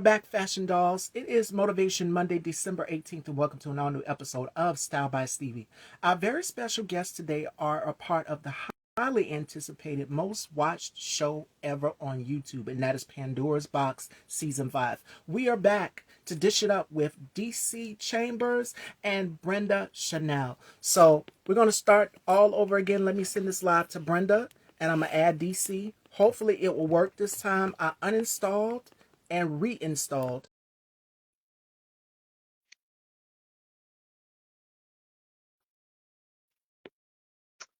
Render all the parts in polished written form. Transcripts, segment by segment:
back, Fashion Dolls. It is Motivation Monday, December 18th, and welcome to an all new episode of Style by Stevie. Our very special guests today are a part of the highly anticipated, most watched show ever on YouTube, and that is Pandora's Box Season 5. We are back to dish it up with DC Chambers and Brenda Shanell. So we're going to start all over again. Let me send this live to Brenda, and I'm going to add DC. Hopefully, it will work this time. I uninstalled and reinstalled.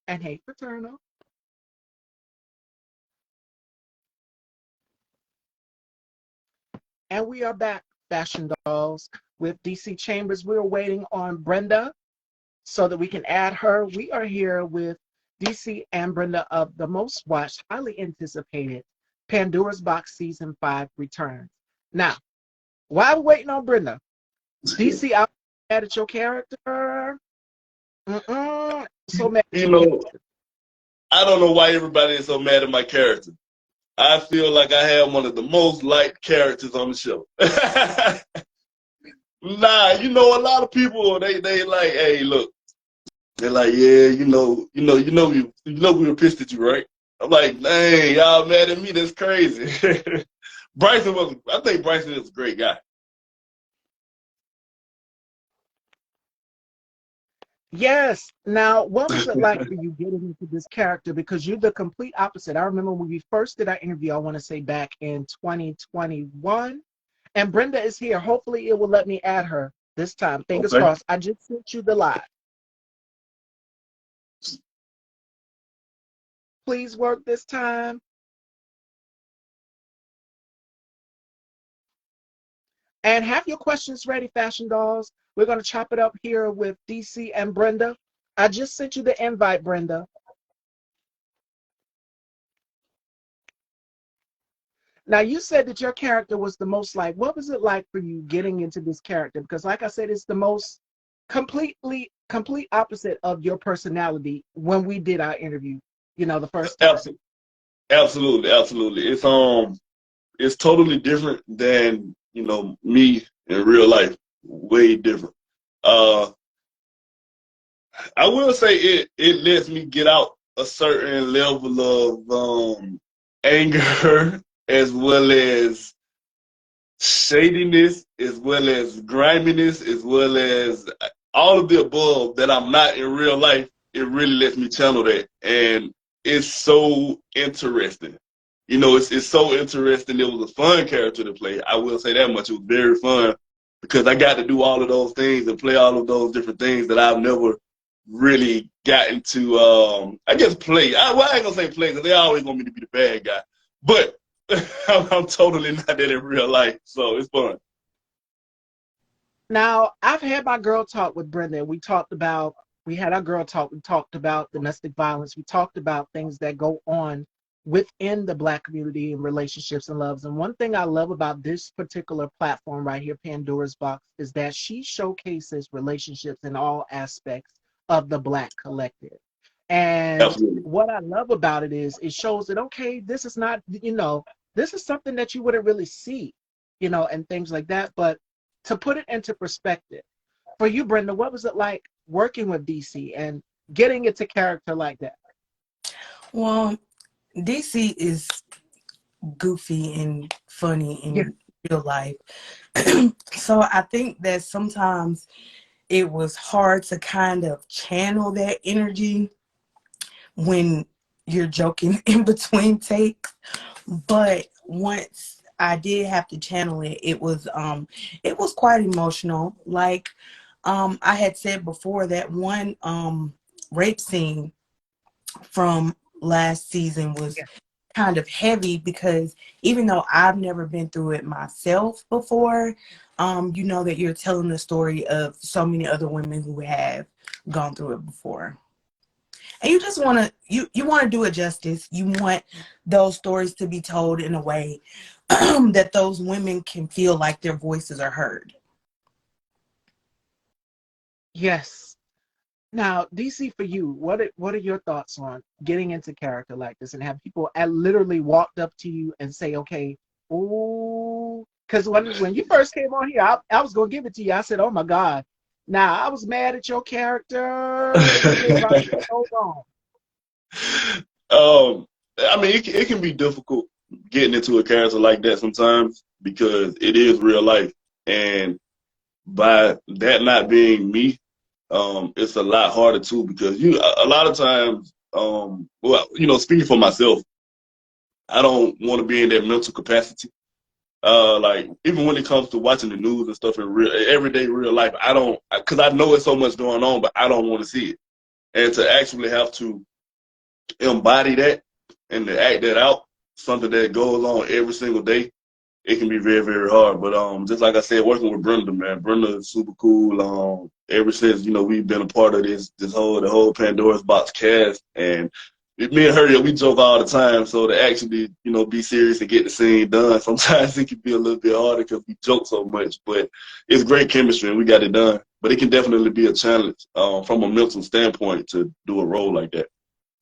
And hey, Paterno. And we are back, Fashion Dolls, with DC Chambers. We're waiting on Brenda so that we can add her. We are here with DC and Brenda of the most watched, highly anticipated Pandora's Box Season 5 returns. Now, while we're waiting on Brenda, DC, I added your character. So mad at You your character. know, I don't know why everybody is so mad at my character. I feel like I have one of the most liked characters on the show. Nah, a lot of people they like, hey, look, they're like, yeah, we were pissed at you, right? I'm like, dang, y'all mad at me? That's crazy. I think Bryson is a great guy. Yes. Now, what was it like for you getting into this character? Because you're the complete opposite. I remember when we first did our interview, I want to say back in 2021, and Brenda is here. Hopefully, it will let me add her this time. Fingers Okay. crossed. I just sent you the live. Please work this time. And have your questions ready, Fashion Dolls. We're going to chop it up here with DC and Brenda. I just sent you the invite, Brenda. Now you said that your character was the most like. What was it like for you getting into this character? Because, like I said, it's the most complete opposite of your personality when we did our interview. The first time. Absolutely, absolutely. It's totally different than me in real life. Way different. Uh, I will say it lets me get out a certain level of anger as well as shadiness, as well as griminess, as well as all of the above that I'm not in real life. It really lets me channel that, and it's so interesting. It's so interesting. It was a fun character to play. I will say that much. It was very fun because I got to do all of those things and play all of those different things that I've never really gotten to. I guess play. Well, I ain't gonna say play because they always want me to be the bad guy, but I'm totally not that in real life, so it's fun. Now I've had my girl talk with Brenda. We had our girl talk. We talked about domestic violence. We talked about things that go on within the Black community and relationships and loves. And one thing I love about this particular platform right here, Pandora's Box, is that she showcases relationships in all aspects of the Black collective. And Absolutely. what I love about it is it shows that, okay, this is not, this is something that you wouldn't really see, and things like that. But to put it into perspective, for you, Brenda, what was it like working with DC and getting into character like that? Well, DC is goofy and funny Yeah. in real life. So I think that sometimes it was hard to kind of channel that energy when you're joking in between takes. But once I did have to channel it, it was quite emotional. Like I had said before, that one rape scene from last season was Yeah. kind of heavy because even though I've never been through it myself before, you know that you're telling the story of so many other women who have gone through it before. And you just want to you want to do it justice. You want those stories to be told in a way that those women can feel like their voices are heard. Yes. Now, DC, for you, what are your thoughts on getting into character like this and have people literally walked up to you and say, okay, oh, Because when you first came on here, I was gonna give it to you. I said, "Oh my God!" Now I was mad at your character. You did Ryan so wrong. I mean, it can be difficult getting into a character like that sometimes because it is real life, and by that not being me, it's a lot harder too because a lot of times, well, speaking for myself, I don't want to be in that mental capacity. Like even when it comes to watching the news and stuff in real everyday real life, I don't because I know it's so much going on, but I don't want to see it. And to actually have to embody that and to act that out, something that goes on every single day, it can be very, very hard. But just like I said, working with Brenda, man, Brenda is super cool. Ever since we've been a part of the whole Pandora's Box cast, and me and her, yeah, we joke all the time. So to actually be serious and get the scene done, sometimes it can be a little bit harder because we joke so much. But it's great chemistry and we got it done. But it can definitely be a challenge from a mental standpoint to do a role like that.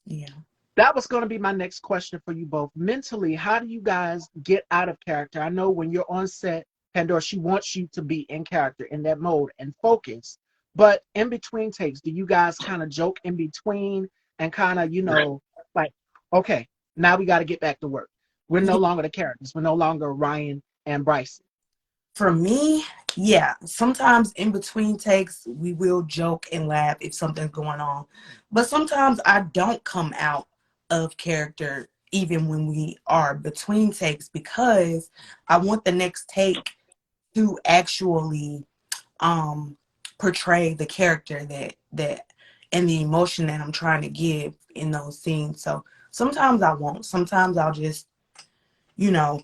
Yeah. That was going to be my next question for you both. Mentally, how do you guys get out of character? I know when you're on set, Pandora, she wants you to be in character, in that mode, and focus. But in between takes, do you guys kind of joke in between and kind of, like, okay, now we got to get back to work. We're no longer the characters. We're no longer Ryan and Bryson. For me, yeah, sometimes in between takes, we will joke and laugh if something's going on. But sometimes I don't come out of character even when we are between takes because I want the next take to actually portray the character that and the emotion that I'm trying to give in those scenes. So sometimes I won't. Sometimes I'll just, you know,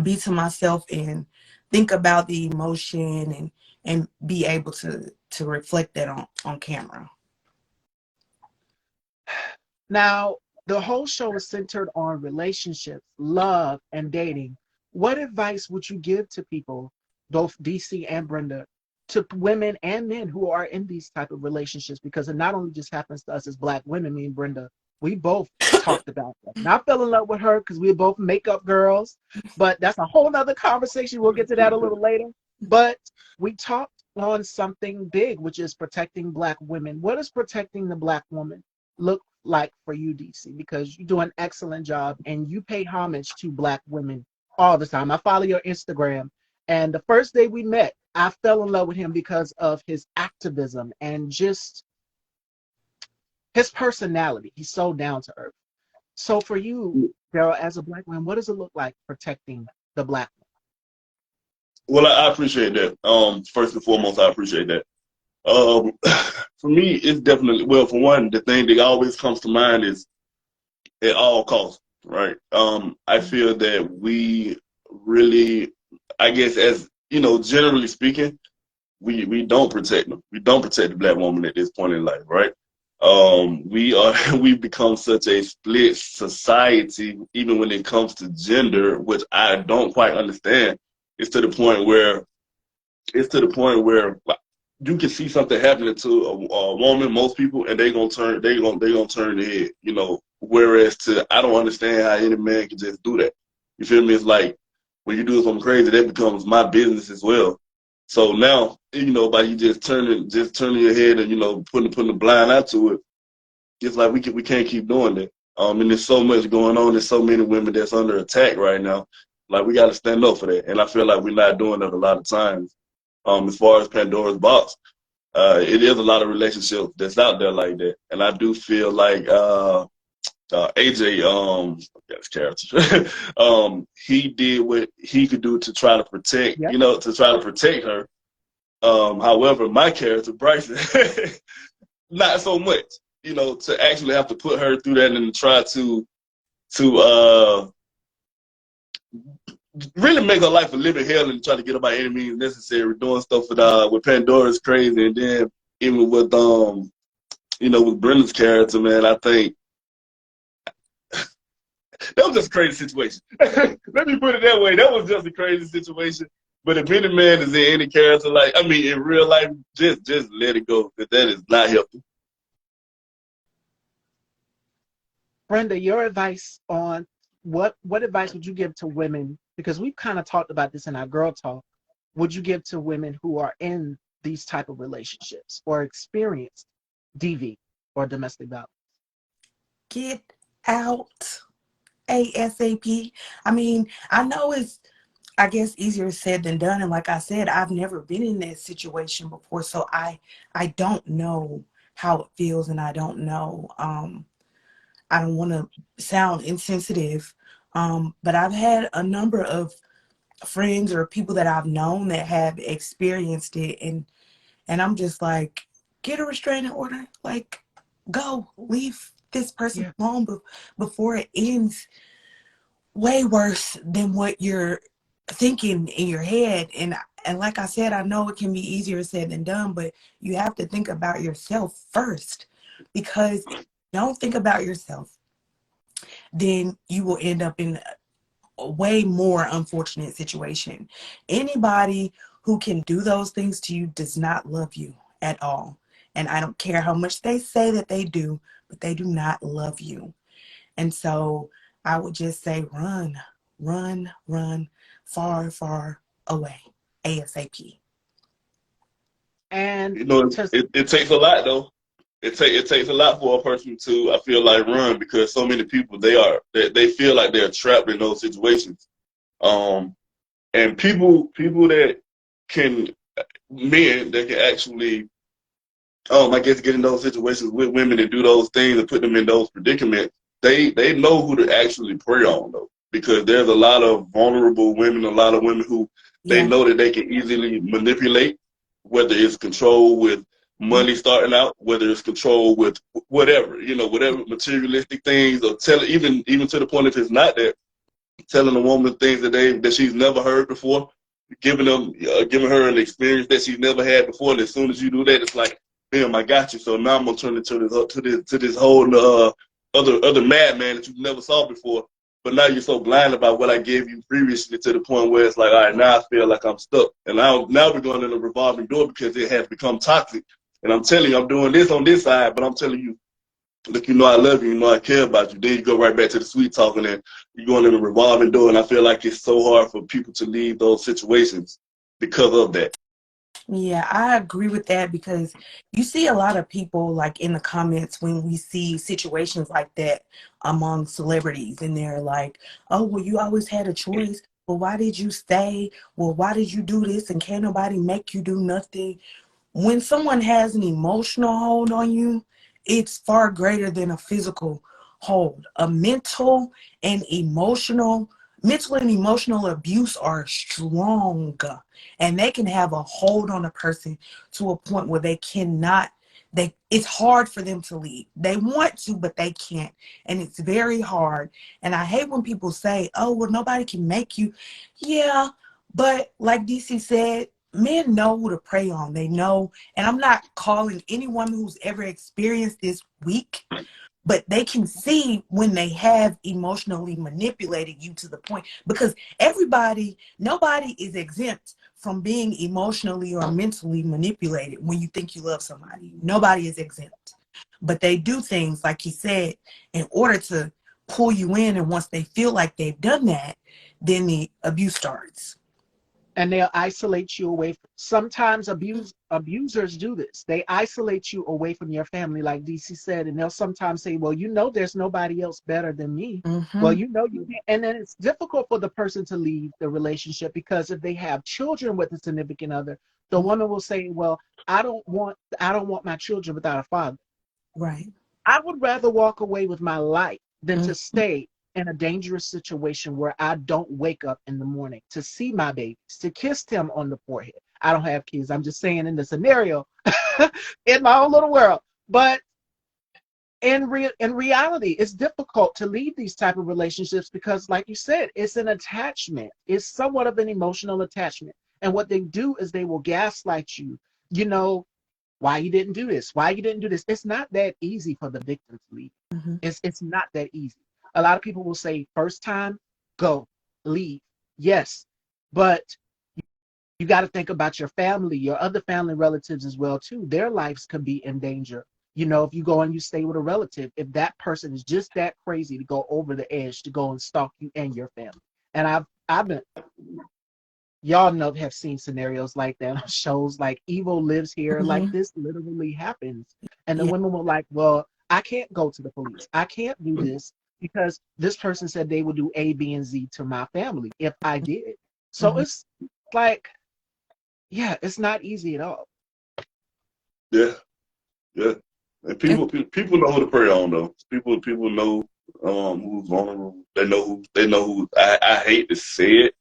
be to myself and think about the emotion and be able to reflect that on camera. Now, the whole show is centered on relationships, love, and dating. What advice would you give to people, both DC and Brenda, to women and men who are in these type of relationships? Because it not only just happens to us as Black women, me and Brenda, we both talked about that. And I fell in love with her because we were both makeup girls, but that's a whole nother conversation. We'll get to that a little later. But we talked on something big, which is protecting Black women. What does protecting the Black woman look like for you, DC? Because you do an excellent job and you pay homage to Black women all the time. I follow your Instagram, and the first day we met, I fell in love with him because of his activism and just his personality. He's so down to earth. So for you, Darryl, as a Black man, what does it look like protecting the Black Well, I appreciate that. First and foremost, I appreciate that. Um, for me, it's definitely well. For one, the thing that always comes to mind is at all costs, right? I feel that we really, I guess, as generally speaking, we don't protect them. We don't protect the Black woman at this point in life, right? We've become such a split society, even when it comes to gender, which I don't quite understand. It's to the point where like, you can see something happening to a woman, most people, and they gonna turn their head, Whereas I don't understand how any man can just do that. You feel me? It's like when you do something crazy, that becomes my business as well. So now, by you just turning your head and putting a blind eye to it, it's like we can't keep doing that. And there's so much going on. There's so many women that's under attack right now. Like we got to stand up for that. And I feel like we're not doing that a lot of times. As far as Pandora's Box, it is a lot of relationships that's out there like that. And I do feel like AJ, that's character. He did what he could do to try to protect, woman? to try to protect her. However, my character, Bryson, not so much. To actually have to put her through that and try to really make her life a living hell and try to get her by any means necessary. Doing stuff with Pandora is crazy, and then even with with Brenda's character, man, I think that was just a crazy situation. Let me put it that way. That was just a crazy situation. But if any man is in any character, in real life, just let it go, because that is not healthy. Brenda, your advice on what advice would you give to women because we've kind of talked about this in our girl talk, would you give to women who are in these type of relationships or experienced DV or domestic violence? Get out ASAP. I mean, I know it's, I guess, easier said than done. And like I said, I've never been in that situation before. So I don't know how it feels, and I don't know. I don't want to sound insensitive, but I've had a number of friends or people that I've known that have experienced it, and I'm just like, get a restraining order, like, go, leave this person Yeah. alone before it ends way worse than what you're thinking in your head. And like I said, I know it can be easier said than done, but you have to think about yourself first, because if you don't think about yourself, then you will end up in a way more unfortunate situation. Anybody who can do those things to you does not love you at all. And I don't care how much they say that they do, but they do not love you. And so I would just say run, run, run far, far away, ASAP. And You know, to it takes a lot though. It takes a lot for a person to, I feel like, run, because so many people, they feel like they're trapped in those situations. Um, and people that can, men that can actually, I guess, get in those situations with women and do those things and put them in those predicaments, they know who to actually prey on though, because there's a lot of vulnerable women, a lot of women who they Yeah. know that they can easily manipulate, whether it's control with money starting out, whether it's control with whatever, whatever materialistic things, or even to the point, if it's not that, telling a woman things that she's never heard before, giving her an experience that she's never had before. And as soon as you do that, it's like, damn, I got you. So now I'm gonna turn it to this whole other madman that you never saw before. But now you're so blind about what I gave you previously, to the point where it's like, all right, now I feel like I'm stuck. And now we're going in a revolving door, because it has become toxic. And I'm telling you, I'm doing this on this side, but I'm telling you, look, I love you, I care about you. Then you go right back to the sweet talking, and you're going in a revolving door. And I feel like it's so hard for people to leave those situations because of that. Yeah, I agree with that, because you see a lot of people like in the comments when we see situations like that among celebrities, and they're like, oh, well, you always had a choice. Well, why did you stay? Well, why did you do this? And can't nobody make you do nothing. When someone has an emotional hold on you, it's far greater than a physical hold. A mental and emotional abuse are strong, and they can have a hold on a person to a point where they cannot, it's hard for them to leave. They want to, but they can't. And it's very hard. And I hate when people say, oh, well, nobody can make you. Yeah, but like DC said, men know who to prey on. They know, and I'm not calling anyone who's ever experienced this weak, but they can see when they have emotionally manipulated you to the point, because nobody is exempt from being emotionally or mentally manipulated. When you think you love somebody, nobody is exempt, but they do things, like he said, in order to pull you in. And once they feel like they've done that, then the abuse starts. and they'll isolate you away from, sometimes abusers do this. They isolate you away from your family, like DC said, and they'll sometimes say, well, there's nobody else better than me. Well, Mm-hmm. you can't. And then it's difficult for the person to leave the relationship, because if they have children with a significant other, the woman will say, well, I don't want my children without a father. Right. I would rather walk away with my life than to Mm-hmm. stay in a dangerous situation where I don't wake up in the morning to see my babies, to kiss them on the forehead. I don't have kids. I'm just saying, in the scenario, in my own little world. But in reality, it's difficult to leave these type of relationships, because, like you said, it's an attachment. It's somewhat of an emotional attachment. And what they do is they will gaslight you. You know, why you didn't do this, why you didn't do this. It's not that easy for the victim to leave. Mm-hmm. It's not that easy. A lot of people will say, first time, go, leave. Yes, but you got to think about your family, your other family relatives as well too. Their lives could be in danger. If you go and you stay with a relative, if that person is just that crazy to go over the edge to go and stalk you and your family. And I've I've been, y'all know, have seen scenarios like that on shows like Evil Lives Here. Like Hmm. this literally happens. And the Yeah. women were like, well, I can't go to the police. I can't do this because this person said they would do A, B, and Z to my family if I did. So Hmm. it's like, yeah, it's not easy at all. Yeah, yeah. And people know who to prey on though. People know who's vulnerable. They know who. I hate to say it,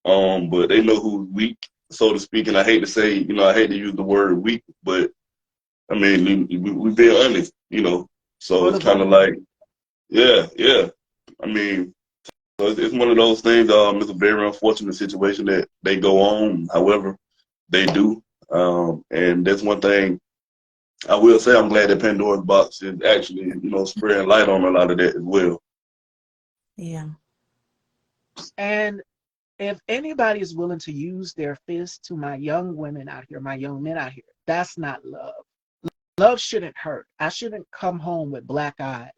but they know who's weak, so to speak. And I hate to say, I hate to use the word weak, but I mean, we being honest, So For it's the kind of vulnerable. like, yeah, yeah. I mean, so it's one of those things. It's a very unfortunate situation that they go on. However, they do. And that's one thing I will say. I'm glad that Pandora's box is actually, spreading light on a lot of that as well. Yeah. And if anybody is willing to use their fist to my young women out here, my young men out here, that's not love. Love shouldn't hurt. I shouldn't come home with black eyes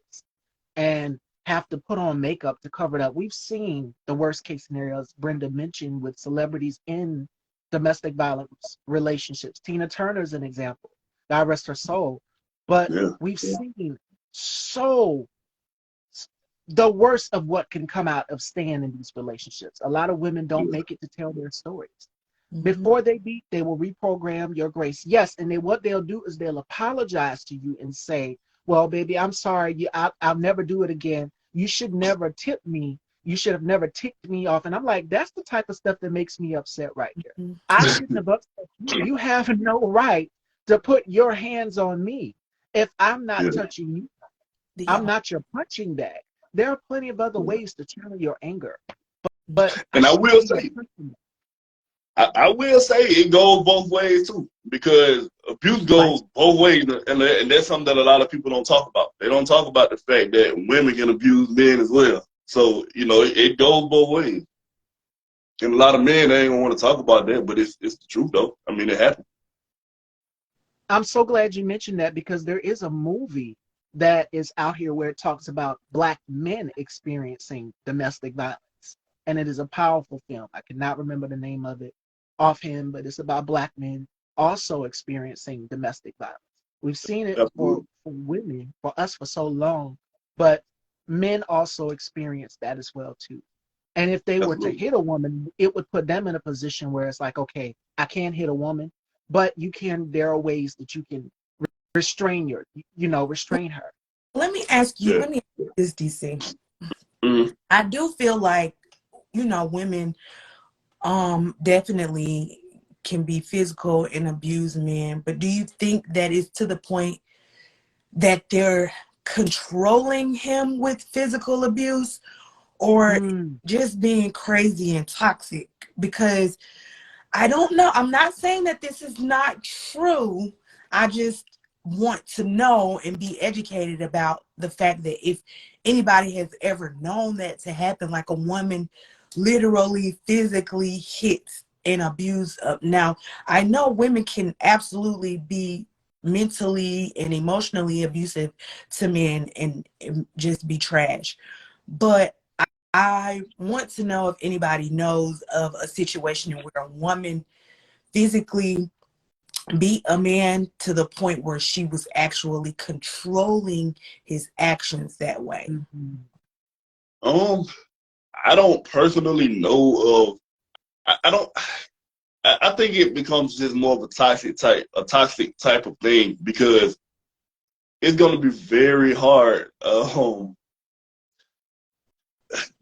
and have to put on makeup to cover it up. We've seen the worst case scenarios Brenda mentioned with celebrities in domestic violence relationships. Tina Turner's an example. God rest her soul. But Yeah, we've seen so the worst of what can come out of staying in these relationships. A lot of women don't yeah, make it to tell their stories. Hmm. Before they beat, they will reprogram your grace. Yes, and then what they'll do is they'll apologize to you and say, "Well, baby, I'm sorry. I'll never do it again. You should never tip me. You should have never ticked me off." And I'm like, that's the type of stuff that makes me upset right there. I shouldn't have upset you. You have no right to put your hands on me. If I'm not yeah. touching you, I'm Yeah. not your punching bag. There are plenty of other ways to channel your anger, but I And I shouldn't will be your say, punching bag. I will say it goes both ways too, because abuse Like, goes both ways, and that's something that a lot of people don't talk about. They don't talk about the fact that women can abuse men as well. So it goes both ways, and a lot of men they ain't gonna want to talk about that, but it's the truth though. I mean, it happens. I'm so glad you mentioned that because there is a movie that is out here where it talks about black men experiencing domestic violence. And it is a powerful film. I cannot remember the name of it offhand, but it's about black men also experiencing domestic violence. We've seen it Absolutely, for women, for us for so long, but men also experience that as well too. And if they were to absolutely. hit a woman, it would put them in a position where it's like, okay, I can't hit a woman, but you can. There are ways that you can restrain restrain her. Let me ask you, Yeah. let me ask you this, DC. Mm-hmm. I do feel like, women definitely can be physical and abuse men, but do you think that it's to the point that they're controlling him with physical abuse, or Mm, just being crazy and toxic? Because I don't know. I'm not saying that this is not true. I just want to know and be educated about the fact that if anybody has ever known that to happen, like a woman literally physically hits and abuse. Now, I know women can absolutely be mentally and emotionally abusive to men and just be trash. But I want to know if anybody knows of a situation where a woman physically beat a man to the point where she was actually controlling his actions that way. mhm. Um, I don't personally know of. I don't. I think it becomes just more of a toxic type of thing because it's going to be very hard.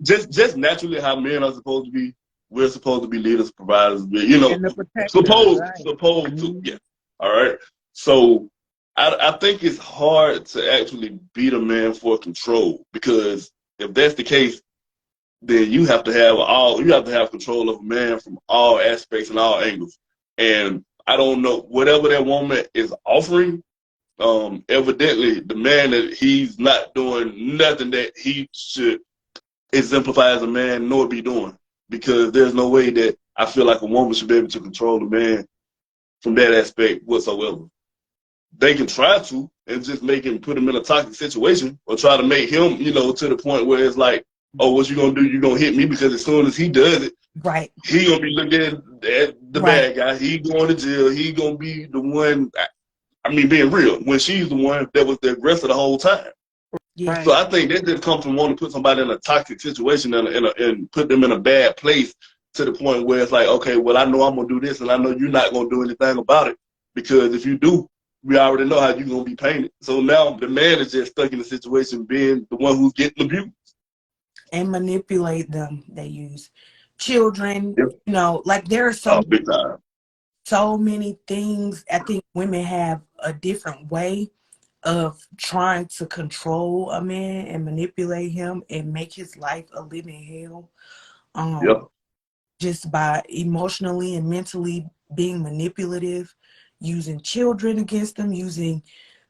Just naturally how men are supposed to be. We're supposed to be leaders, providers. And the protectors, right? Supposed to. Yeah. Mhm. All right. So I think it's hard to actually beat a man for control because if that's the case, then you have to have control of a man from all aspects and all angles. And I don't know whatever that woman is offering. Evidently, the man that he's not doing nothing that he should exemplify as a man nor be doing, because there's no way that I feel like a woman should be able to control a man from that aspect whatsoever. They can try to and just put him in a toxic situation or try to make him, to the point where it's like oh, what you gonna do? You gonna hit me because as soon as he does it, Right. he gonna be looking at the Right. bad guy. He going to jail. He gonna be the one. I mean, being real, when she's the one that was the aggressor the whole time. Yeah. So Right. I think that just comes from wanting to put somebody in a toxic situation and put them in a bad place to the point where it's like, okay, well, I know I'm gonna do this, and I know you're not gonna do anything about it because if you do, we already know how you're gonna be painted. So now the man is just stuck in the situation, being the one who's getting abused And manipulate them. They use children. Yep. You know, like there are Big time. so many things. I think women have a different way of trying to control a man and manipulate him and make his life a living hell. Yep. Just by emotionally and mentally being manipulative, using children against them, using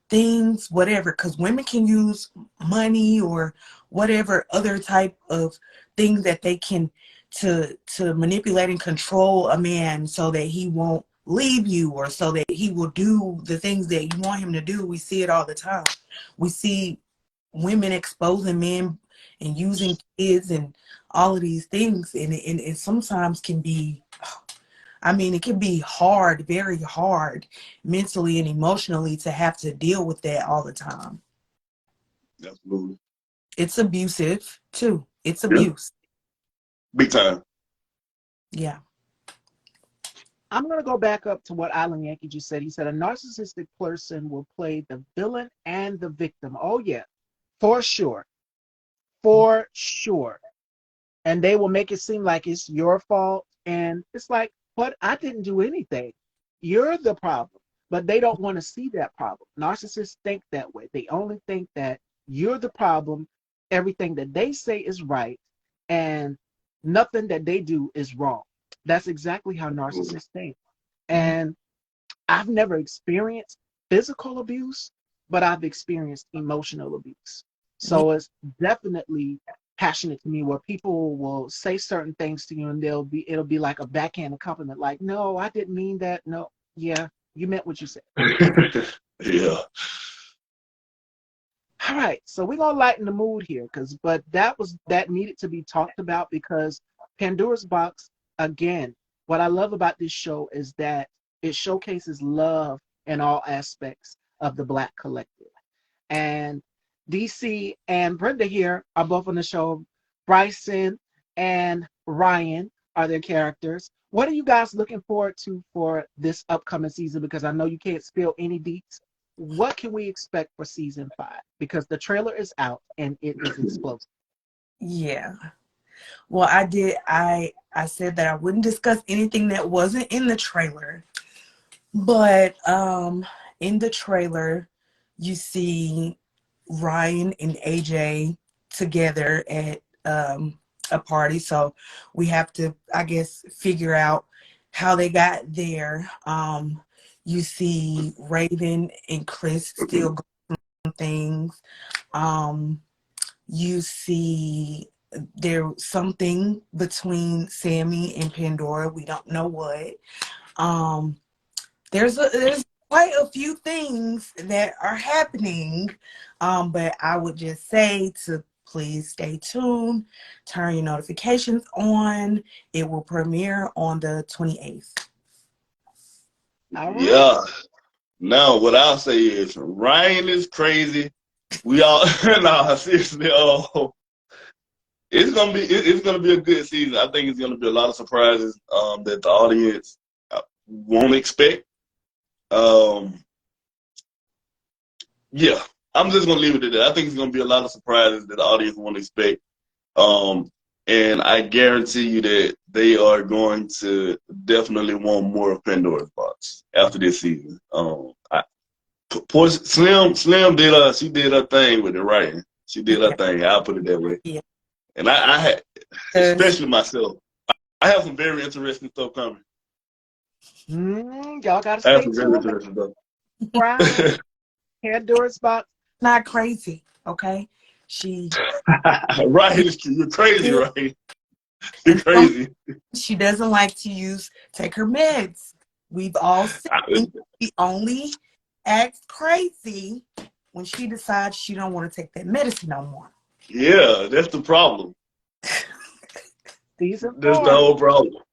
things, whatever, because women can use money or whatever other type of things that they can to manipulate and control a man so that he won't leave you or so that he will do the things that you want him to do. We see it all the time. We see women exposing men and using kids and all of these things, and it sometimes can be, I mean, it can be hard, very hard, mentally and emotionally to have to deal with that all the time. Absolutely. It's abusive too. It's Yeah. abuse. Big time. Yeah. I'm going to go back up to what Island Yankee just said. He said a narcissistic person will play the villain and the victim. Oh, yeah, for sure. For sure. And they will make it seem like it's your fault. And it's like, but I didn't do anything. You're the problem. But they don't want to see that problem. Narcissists think that way. They only think that you're the problem. Everything that they say is right. And nothing that they do is wrong. That's exactly how narcissists think. And I've never experienced physical abuse, but I've experienced emotional abuse. Yeah. So it's definitely passionate to me where people will say certain things to you and it'll be like a backhanded compliment, like, no, I didn't mean that. No, yeah, you meant what you said. Yeah. All right, so we're gonna lighten the mood here, but that needed to be talked about because Pandora's Box, again, what I love about this show is that it showcases love in all aspects of the Black collective. And DC and Brenda here are both on the show. Bryson and Ryan are their characters. What are you guys looking forward to for this upcoming season? Because I know you can't spill any deets. What can we expect for season 5? Because the trailer is out and it is explosive. Yeah. Well, I said that I wouldn't discuss anything that wasn't in the trailer. But in the trailer you see Ryan and AJ together at a party. So we have to, I guess, figure out how they got there. You see Raven and Chris still going things. You see there's something between Sammy and Pandora. We don't know what. There's quite a few things that are happening, but I would just say to please stay tuned, turn your notifications on. It will premiere on the 28th. All right. Yeah. Now, what I'll say is Ryan is crazy. We all, nah, seriously, it's gonna be a good season. I think it's gonna be a lot of surprises that the audience won't expect. Um, yeah, I'm just gonna leave it at that. I think it's gonna be a lot of surprises that the audience won't expect. Um, and I guarantee you that they are going to definitely want more of Pandora's Box after this season. Poor Slim did she did her thing with the writing. She did her thing. I'll put it that way. Yeah. And I had, especially myself, I have some very interesting stuff coming. Y'all gotta I have stay some very tuned. interesting stuff. Right. Pandora's Box. Not crazy, okay? She Right, you're crazy, right? You're crazy. she doesn't like to take her meds. We've all seen she only acts crazy when she decides she don't want to take that medicine no more. Yeah, that's the problem. Season That's the 4. whole problem.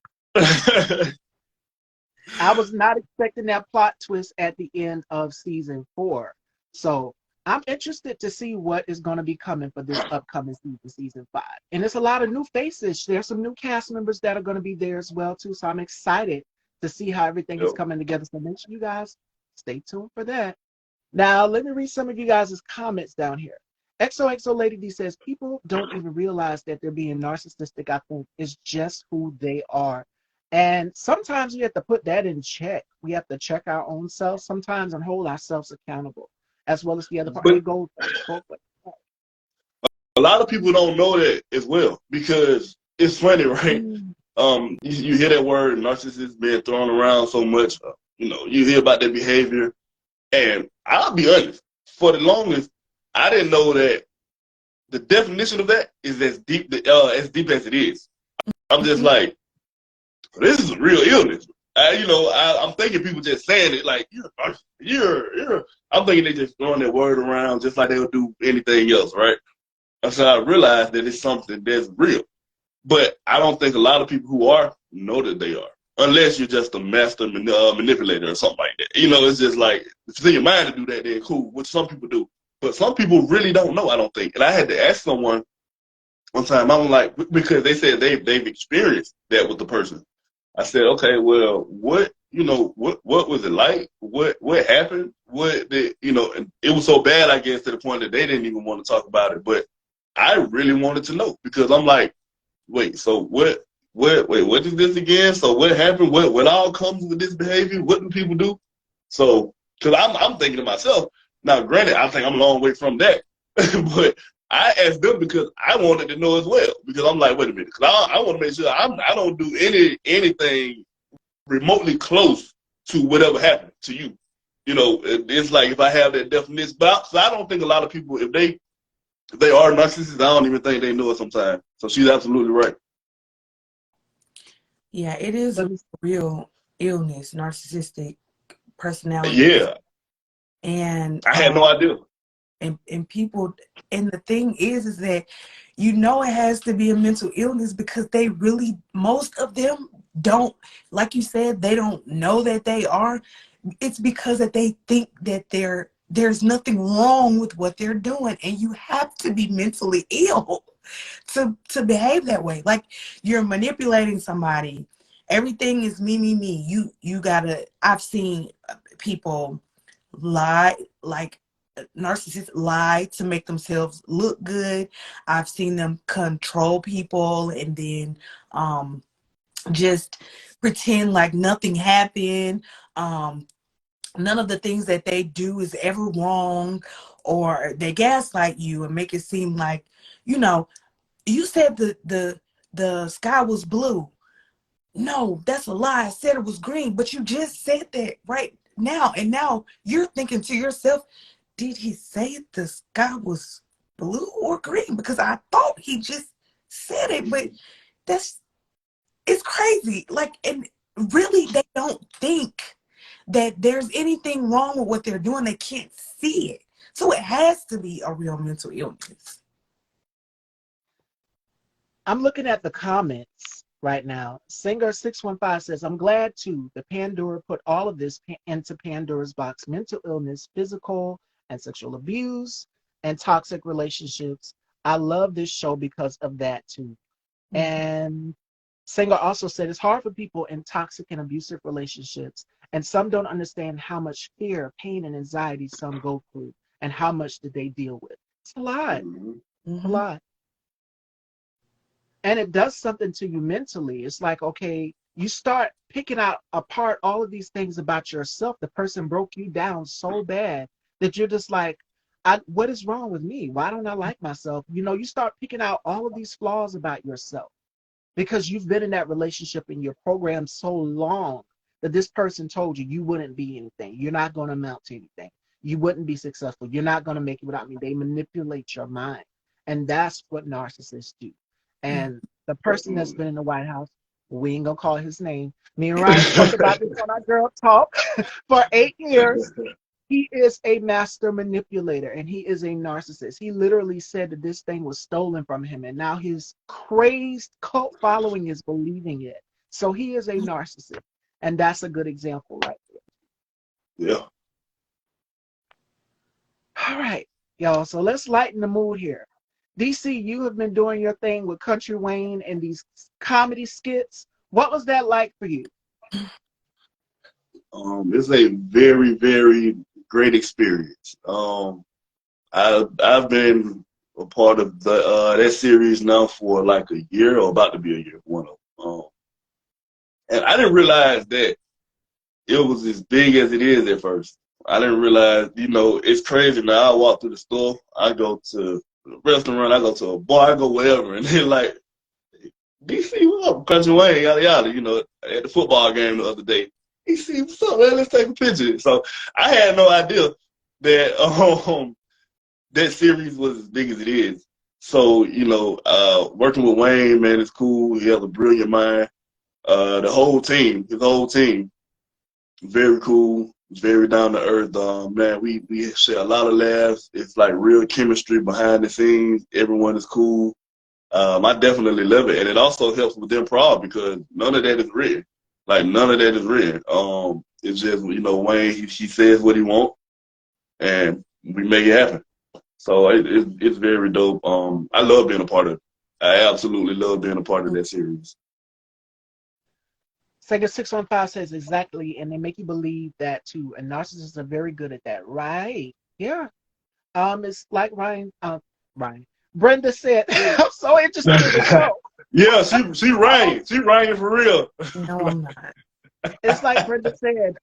I was not expecting that plot twist at the end of season 4. So I'm interested to see what is going to be coming for this upcoming season, season 5. And it's a lot of new faces. There's some new cast members that are going to be there as well too. So I'm excited to see how everything is Yep. coming together. So make sure you guys stay tuned for that. Now, let me read some of you guys' comments down here. XOXO Lady D says, people don't even realize that they're being narcissistic. I think it's just who they are. And sometimes we have to put that in check. We have to check our own selves sometimes and hold ourselves accountable, as well as the other part. But It goes both ways. a lot of people don't know that as well because it's funny, right? Mm. You hear that word narcissist being thrown around so much. You hear about their behavior, and I'll be honest. For the longest, I didn't know that the definition of that is as deep as it is. I'm just Mhm. like, this is a real illness. I'm thinking people just saying it like you're. I'm thinking they just throwing that word around just like they would do anything else, right? And so I realized that it's something that's real. But I don't think a lot of people who are know that they are, unless you're just a master manipulator or something like that. It's just like if it's in your mind to do that, then cool. Which some people do, but some people really don't know. I don't think. And I had to ask someone one time. I'm like, because they said they've experienced that with the person. I said, okay, well, what was it like? What happened? What did And it was so bad, I guess, to the point that they didn't even want to talk about it. But I really wanted to know because I'm like, wait, so what is this again? So what happened? What all comes with this behavior? What do people do? So, because I'm thinking to myself, now granted, I think I'm a long way from that, but I asked them because I wanted to know as well. Because I'm like, wait a minute, because I want to make sure I don't do anything remotely close to whatever happened to you. It's like if I have that definition, but I don't think a lot of people, if they are narcissists, I don't even think they know it sometimes. So she's absolutely right. Yeah, it is Let a me real illness, narcissistic personality disorder. Yeah, And I had no idea. and people, and the thing is that it has to be a mental illness because they really, most of them don't, like you said, they don't know that they are. It's because that they think that there's nothing wrong with what they're doing, and you have to be mentally ill to behave that way. Like, you're manipulating somebody. Everything is me, me, me. You gotta. I've seen people lie, like narcissists lie to make themselves look good. I've seen them control people and then just pretend like nothing happened. Um, None of the things that they do is ever wrong, or they gaslight you and make it seem like, you know, you said the sky was blue. No, that's a lie. I said it was green, but you just said that right now. And now you're thinking to yourself, did he say the sky was blue or green? Because I thought he just said it, but that's it's crazy. Like, and really, they don't think that there's anything wrong with what they're doing. They can't see it. So it has to be a real mental illness. I'm looking at the comments right now. Singer615 says, I'm glad too. The Pandora put all of this into Pandora's box: mental illness, physical and sexual abuse, and toxic relationships. I love this show because of that too. Mhm. And Singer also said it's hard for people in toxic and abusive relationships, and some don't understand how much fear, pain, and anxiety some go through, and how much did they deal with. It's a lot, Mm-hmm. a Mhm. lot. And it does something to you mentally. It's like, okay, you start picking out apart all of these things about yourself. The person broke you down so bad that you're just like, what is wrong with me? Why don't I like myself? You start picking out all of these flaws about yourself because you've been in that relationship and you're programmed so long that this person told you wouldn't be anything. You're not going to amount to anything. You wouldn't be successful. You're not going to make it without me. They manipulate your mind. And that's what narcissists do. And the person that's Absolutely. been in the White House, we ain't going to call his name. Me and Ryan spoke about this on our Girl Talk for 8 years. He is a master manipulator and he is a narcissist. He literally said that this thing was stolen from him, and now his crazed cult following is believing it. So he is a narcissist, and that's a good example right there. Yeah. All right, y'all. So let's lighten the mood here. DC, you have been doing your thing with Country Wayne and these comedy skits. What was that like for you? It's a very, very great experience. I've been a part of that series now for like a year, or about to be a year, one of them. And I didn't realize that it was as big as it is at first. I didn't realize, it's crazy now. I walk through the store, I go to a restaurant, I go to a bar, I go wherever, and they're like, DC, what up? Country Wayne, yada yada, at the football game the other day. DC, what's up, man? Let's take a picture. So I had no idea that that series was as big as it is. So, working with Wayne, man, it's cool. He has a brilliant mind. His whole team, very cool, very down to earth. Man, we share a lot of laughs. It's like real chemistry behind the scenes. Everyone is cool. I definitely love it, and it also helps with improv because none of that is written. Like none of that is written. It's just Wayne. He says what he wants, and we make it happen. So it's very dope. I love being a part of it. I absolutely love being a part of that series. Sega 615 says exactly, and they make you believe that too. And narcissists are very good at that, right? Yeah. It's like Ryan. Brenda said, I'm so interested in the show. Yeah, she rang. She rang it for real. No, I'm not. It's like Brenda said,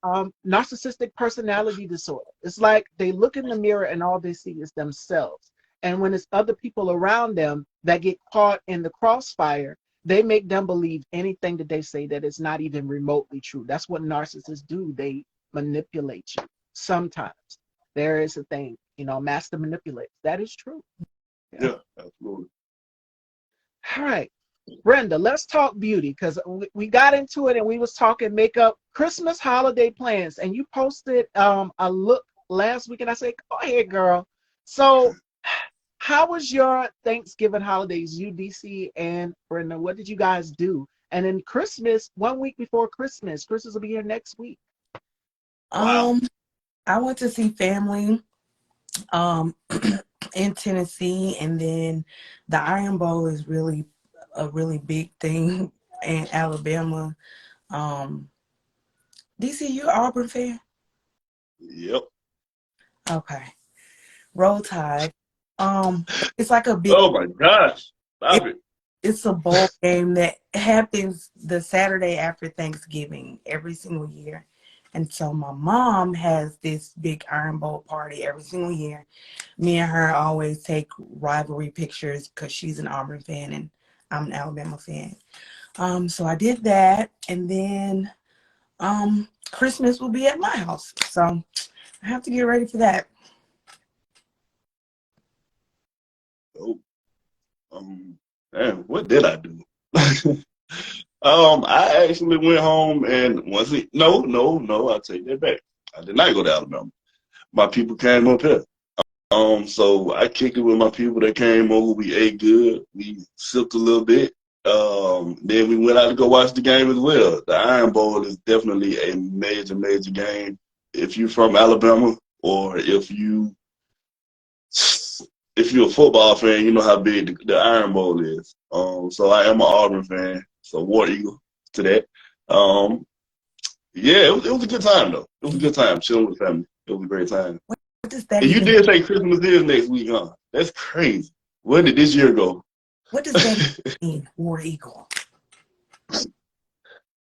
narcissistic personality disorder. It's like they look in the mirror and all they see is themselves. And when it's other people around them that get caught in the crossfire, they make them believe anything that they say that is not even remotely true. That's what narcissists do. They manipulate you. Sometimes there is a thing, master manipulates. That is true. Yeah, absolutely. All right. Brenda, let's talk beauty because we got into it and we was talking makeup, Christmas holiday plans, and you posted a look last week and I said, go ahead, girl. So how was your Thanksgiving holidays, UDC and Brenda? What did you guys do? And then Christmas, 1 week before Christmas will be here next week. Wow. I went to see family in Tennessee, and then the Iron Bowl is really a really big thing in Alabama. DC, you Auburn fan? Yep. Okay. Roll Tide. It's like a big. Oh my gosh! Stop it. It's a bowl game that happens the Saturday after Thanksgiving every single year. And so my mom has this big Iron Bowl party every single year. Me and her always take rivalry pictures because she's an Auburn fan and I'm an Alabama fan. So I did that, and then Christmas will be at my house. So I have to get ready for that. Oh, man, what did I do? I actually went home and no, I take that back. I did not go to Alabama. My people came up here. So I kicked it with my people that came over. We ate good. We sipped a little bit. Then we went out to go watch the game as well. The Iron Bowl is definitely a major, major game. If you're from Alabama or if you're a football fan, you know how big the Iron Bowl is. So I am an Auburn fan, so War Eagle to that. Yeah, it was a good time though. It was a good time chilling with family. It was a great time. What does that And you even did say Christmas is next week, huh? That's crazy. Where did this year go? What does that mean, War Eagle?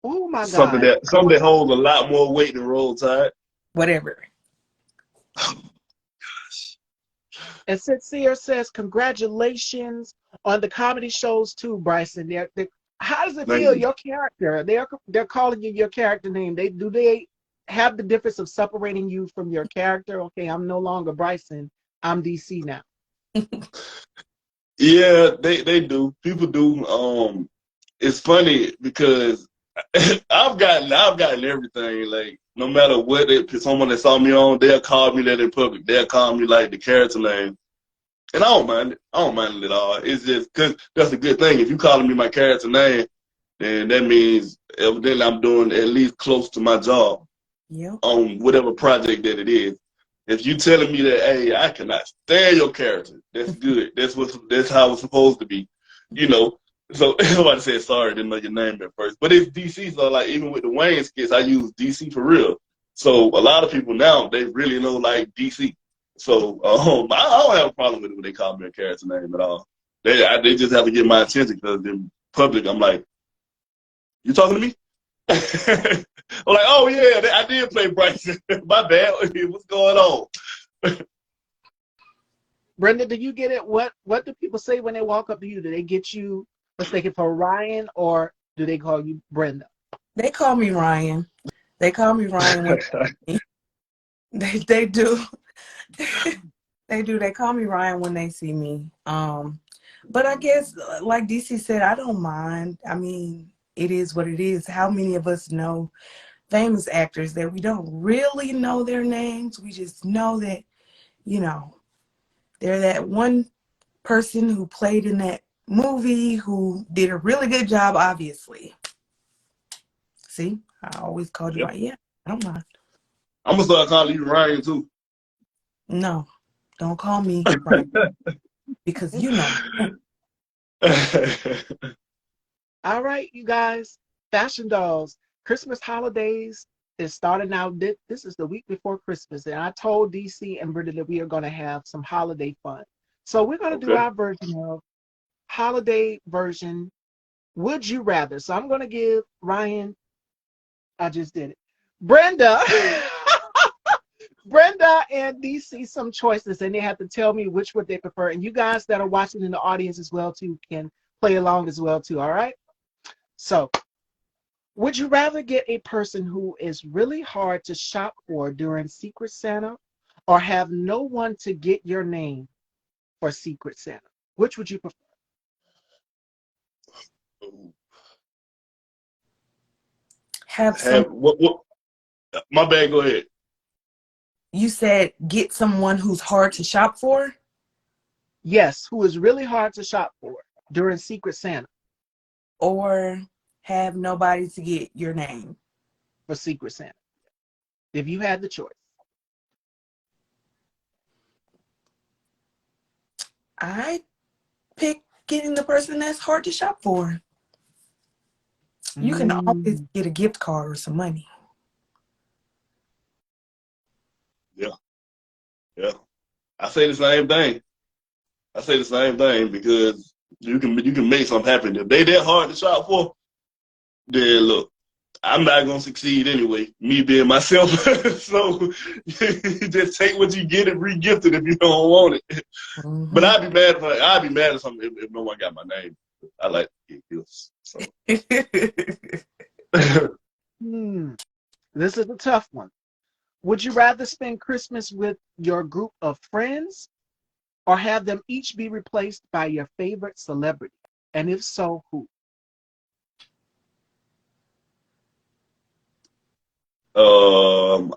Oh my Something God. that holds a lot more weight than Roll Tide. Whatever. And Sincere says, congratulations on the comedy shows too, Bryson. How does it Thank feel, you. your character? They're calling you your character name. Do they have the difference of separating you from your character? Okay, I'm no longer Bryson. I'm DC now. Yeah, they do. People do. It's funny because I've gotten everything. Like no matter what, if someone that saw me on, they'll call me that in public. They'll call me like the character name, and I don't mind it. I don't mind it at all. It's just because that's a good thing. If you calling me my character name, then that means evidently I'm doing at least close to my job Yep. on whatever project that it is. If you telling me that, hey, I cannot stand your character, that's good. That's how it's supposed to be, you know. So somebody said sorry, didn't know your name at first, but it's DC. So like even with the Wayne skits, I use DC for real. So a lot of people now they really know like DC. So I don't have a problem with it when they call me a character name at all. They just have to get my attention because in public I'm like, you talking to me? I'm like, oh yeah, I did play Bryson. My bad. What's going on? Brenda, do you get it? What do people say when they walk up to you? Do they get you mistaken for Ryan, or do they call you Brenda? They call me Ryan. They call me Ryan when they do. They do. They call me Ryan when they see me. But I guess, like DC said, I don't mind. I mean, it is what it is. How many of us know famous actors that we don't really know their names? We just know that, you know, they're that one person who played in that movie who did a really good job, obviously. See, I always called you Yeah. Ryan. Yeah, I don't mind. I'm gonna start calling you Ryan too. No, don't call me Ryan because you know. All right, you guys, Fashion Dolls, Christmas holidays is starting out. This is the week before Christmas, and I told DC and Brenda that we are going to have some holiday fun. So we're going to do Okay. our version of holiday version. Would you rather? So I'm going to give Ryan. I just did it. Brenda. Brenda and DC some choices, and they have to tell me which would they prefer. And you guys that are watching in the audience as well too can play along as well too. All right. So, would you rather get a person who is really hard to shop for during Secret Santa, or have no one to get your name for Secret Santa? Which would you prefer? Have some. Have what? My bad. Go ahead. You said get someone who's hard to shop for, Yes, who is really hard to shop for during Secret Santa or have nobody to get your name. for Secret Santa. If you had the choice. I pick getting the person that's hard to shop for. You can always get a gift card or some money. Yeah. Yeah. I say the same thing. I say the same thing because you can make something happen. If they that hard to shop for, then look, I'm not gonna succeed anyway. Me being myself, so just take what you get and re-gift it if you don't want it. Mm-hmm. But I'd be mad at something if no one got my name. I like to get gifts. So. This is a tough one. Would you rather spend Christmas with your group of friends, or have them each be replaced by your favorite celebrity? And if so, who?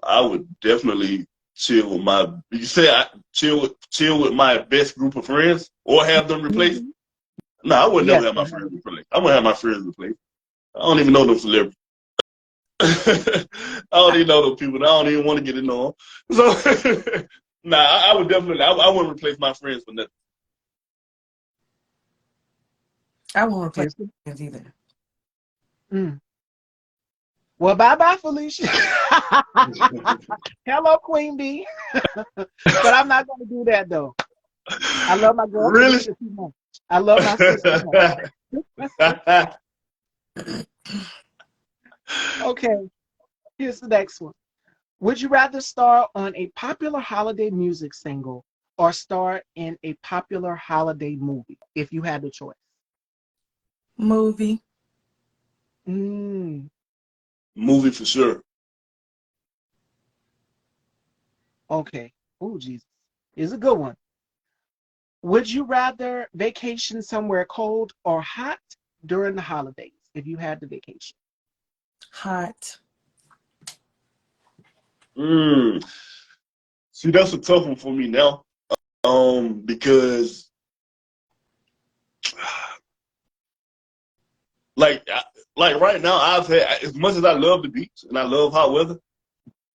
I would definitely chill with my. You say I chill with my best group of friends, or have them replaced. No, I would Yes. never have my friends replaced. I would have my friends replaced. I don't even know them celebrities. I don't even know those people. I don't even want to get to know them. So, nah, I would definitely. I wouldn't replace my friends for nothing. I won't replace friends either. Well, bye-bye, Felicia. Hello, Queen Bee. But I'm not going to do that, though. I love my girl Really? Felicia too much. I love my sister much. Okay, here's the next one. Would you rather star on a popular holiday music single, or star in a popular holiday movie, if you had the choice? Movie. Mm, Movie for sure. okay. Oh, Jesus. Here's a good one. Would you rather vacation somewhere cold or hot during the holidays, if you had the vacation? Hot. See, that's a tough one for me now. Because like like right now, I've had, as much as I love the beach and I love hot weather,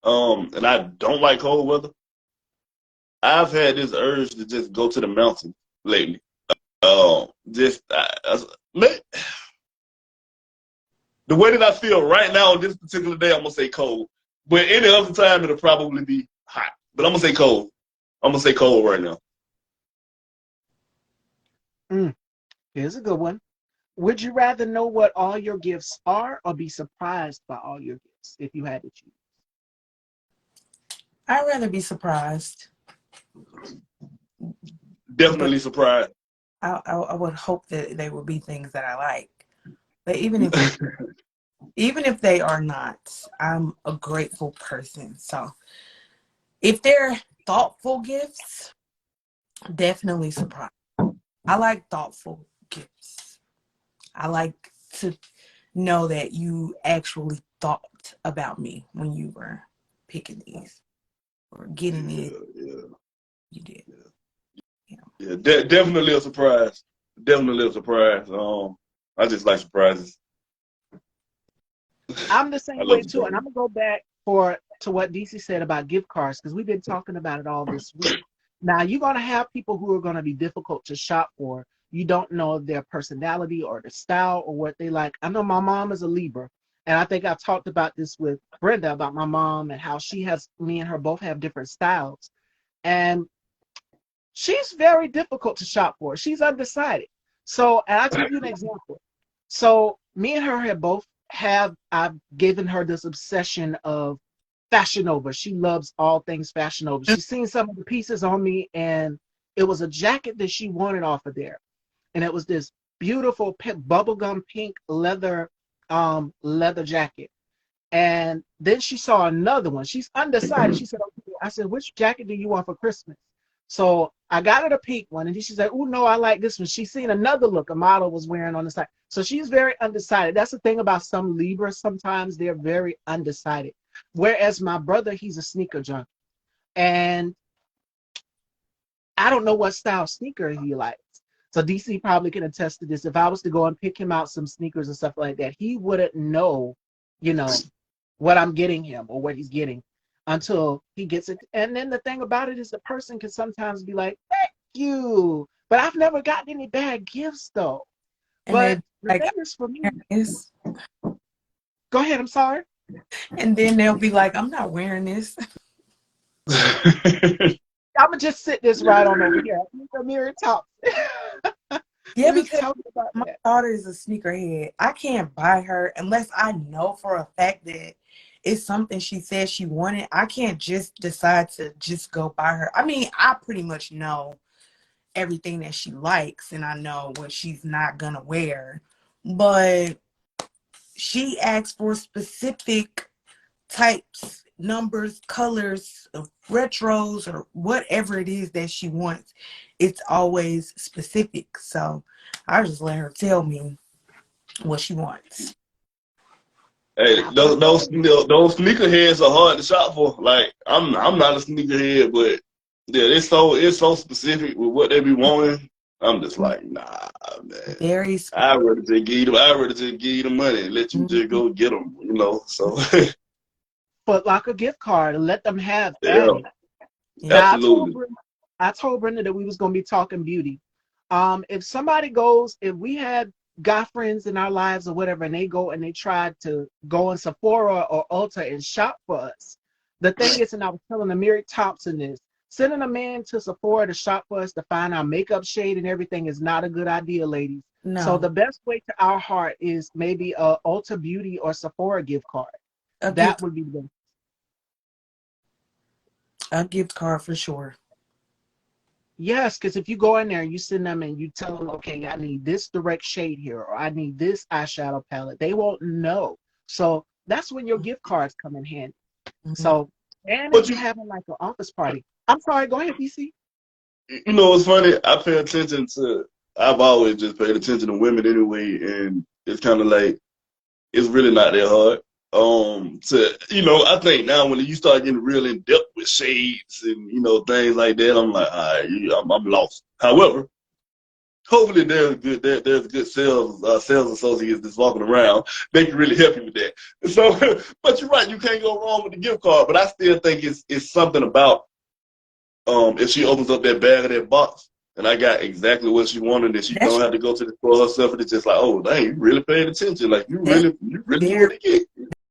and I don't like cold weather, I've had this urge to just go to the mountain lately. Just the way that I feel right now on this particular day, I'm gonna say cold. But any other time, it'll probably be hot. But I'm gonna say cold. I'm gonna say cold right now. Here's a good one. Would you rather know what all your gifts are or be surprised by all your gifts if you had to choose? I'd rather be surprised. Definitely But surprised. I would hope that they would be things that I like. But even if they are not, I'm a grateful person. So if they're thoughtful gifts, definitely surprise. I like thoughtful gifts. I like to know that you actually thought about me when you were picking these or getting these. Yeah. You did. Yeah, definitely a surprise. Definitely a surprise. I just like surprises. I'm the I same love way too, and I'm surprises. gonna go back to what DC said about gift cards because we've been talking about it all this week. Now you're gonna have people who are gonna be difficult to shop for. You don't know their personality or their style or what they like. I know my mom is a Libra, and I think I've talked about this with Brenda about my mom and how me and her both have different styles, and she's very difficult to shop for. She's undecided. So, and I'll give you an example. So, me and her I've given her this obsession of Fashion Nova. She loves all things Fashion Nova. She's seen some of the pieces on me, and it was a jacket that she wanted off of there. And it was this beautiful bubblegum pink leather jacket. And then she saw another one. She's undecided. She said, okay. I said, which jacket do you want for Christmas? So I got her the pink one. And then she said, oh, no, I like this one. She's seen another look a model was wearing on the side. So she's very undecided. That's the thing about some Libras. Sometimes they're very undecided. Whereas my brother, he's a sneaker junkie. And I don't know what style sneaker he likes. So DC probably can attest to this. If I was to go and pick him out some sneakers and stuff like that, he wouldn't know, you know, what I'm getting him or what he's getting until he gets it. And then the thing about it is the person can sometimes be like, thank you. But I've never gotten any bad gifts though. And But then the like thing is for me, this, go ahead, I'm sorry. and then they'll be like, I'm not wearing this. I'm gonna just sit this right on over here. I need the mirror top. Yeah, We was because talking about my that. daughter is a sneakerhead. I can't buy her unless I know for a fact that it's something she said she wanted. I can't just decide to just go buy her. I mean, I pretty much know everything that she likes and I know what she's not gonna wear. But she asks for specific types, numbers, colors of retros or whatever it is that she wants. It's always specific. So I just let her tell me what she wants. Hey, those sneakerheads are hard to shop for. Like I'm not a sneakerhead, but yeah, it's so specific with what they be wanting. I'm just like, nah, man. Very I'd rather just give you the money and let you just mhm. go get them, So Foot Locker gift card and let them have yeah, at it. Yeah. Now absolutely. I told Brenda that we was gonna be talking beauty. If we had guy friends in our lives or whatever, and they go and they try to go in Sephora or Ulta and shop for us, the thing is, and I was telling Amiri Thompson this, sending a man to Sephora to shop for us to find our makeup shade and everything is not a good idea, ladies. So No, the best way to our heart is maybe a Ulta Beauty or Sephora gift card. a That gift would be the a gift card for sure. Yes, because if you go in there and you send them and you tell them, okay, I need this direct shade here, or I need this eyeshadow palette, they won't know. So that's when your gift cards come in handy. Mhm. So, and if But you're having like an office party, I'm sorry, go ahead, DC. you know what's funny? I've always just paid attention to women anyway, and it's kind of like it's really not that hard. To I think now when you start getting real in depth with shades and things like that, I'm like, all right, I'm lost. However, hopefully there's good sales associates that's walking around. They can really help you with that. So, but you're right, you can't go wrong with the gift card. But I still think it's something about if she opens up that bag or that box and I got exactly what she wanted, and she That's don't have to go to the store herself, and it's just like, oh dang, you really paid attention. Like you that's really knew very what to get.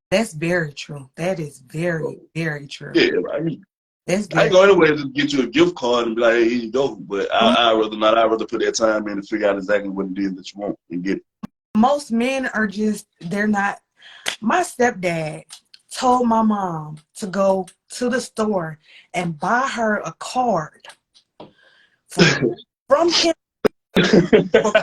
that's very true. That is very, So, very true. yeah, I mean, That's I ain't very going anywhere to get you a gift card and be like, hey, here you go. But well, I'd rather not. I'd rather put that time in to figure out exactly what it is that you want and get it. most men are just they're not. My stepdad told my mom to go to the store and buy her a card for from him for,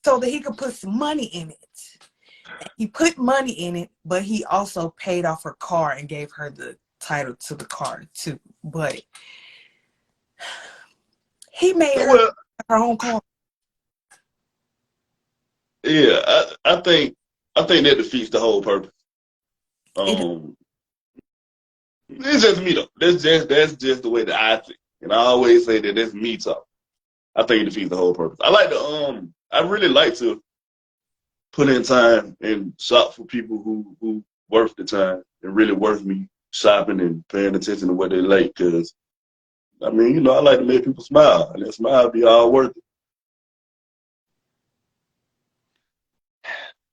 so that he could put some money in it. He put money in it, but he also paid off her car and gave her the title to the car too. But he made her Well, her own car. yeah, I think that defeats the whole purpose. It Um, it's just me though. That's just the way that I think, and I always say that that's me talk. I think it defeats the whole purpose. I really like to put in time and shop for people who worth the time and really worth me shopping and paying attention to what they like. Because I mean, I like to make people smile, and that smile be all worth it.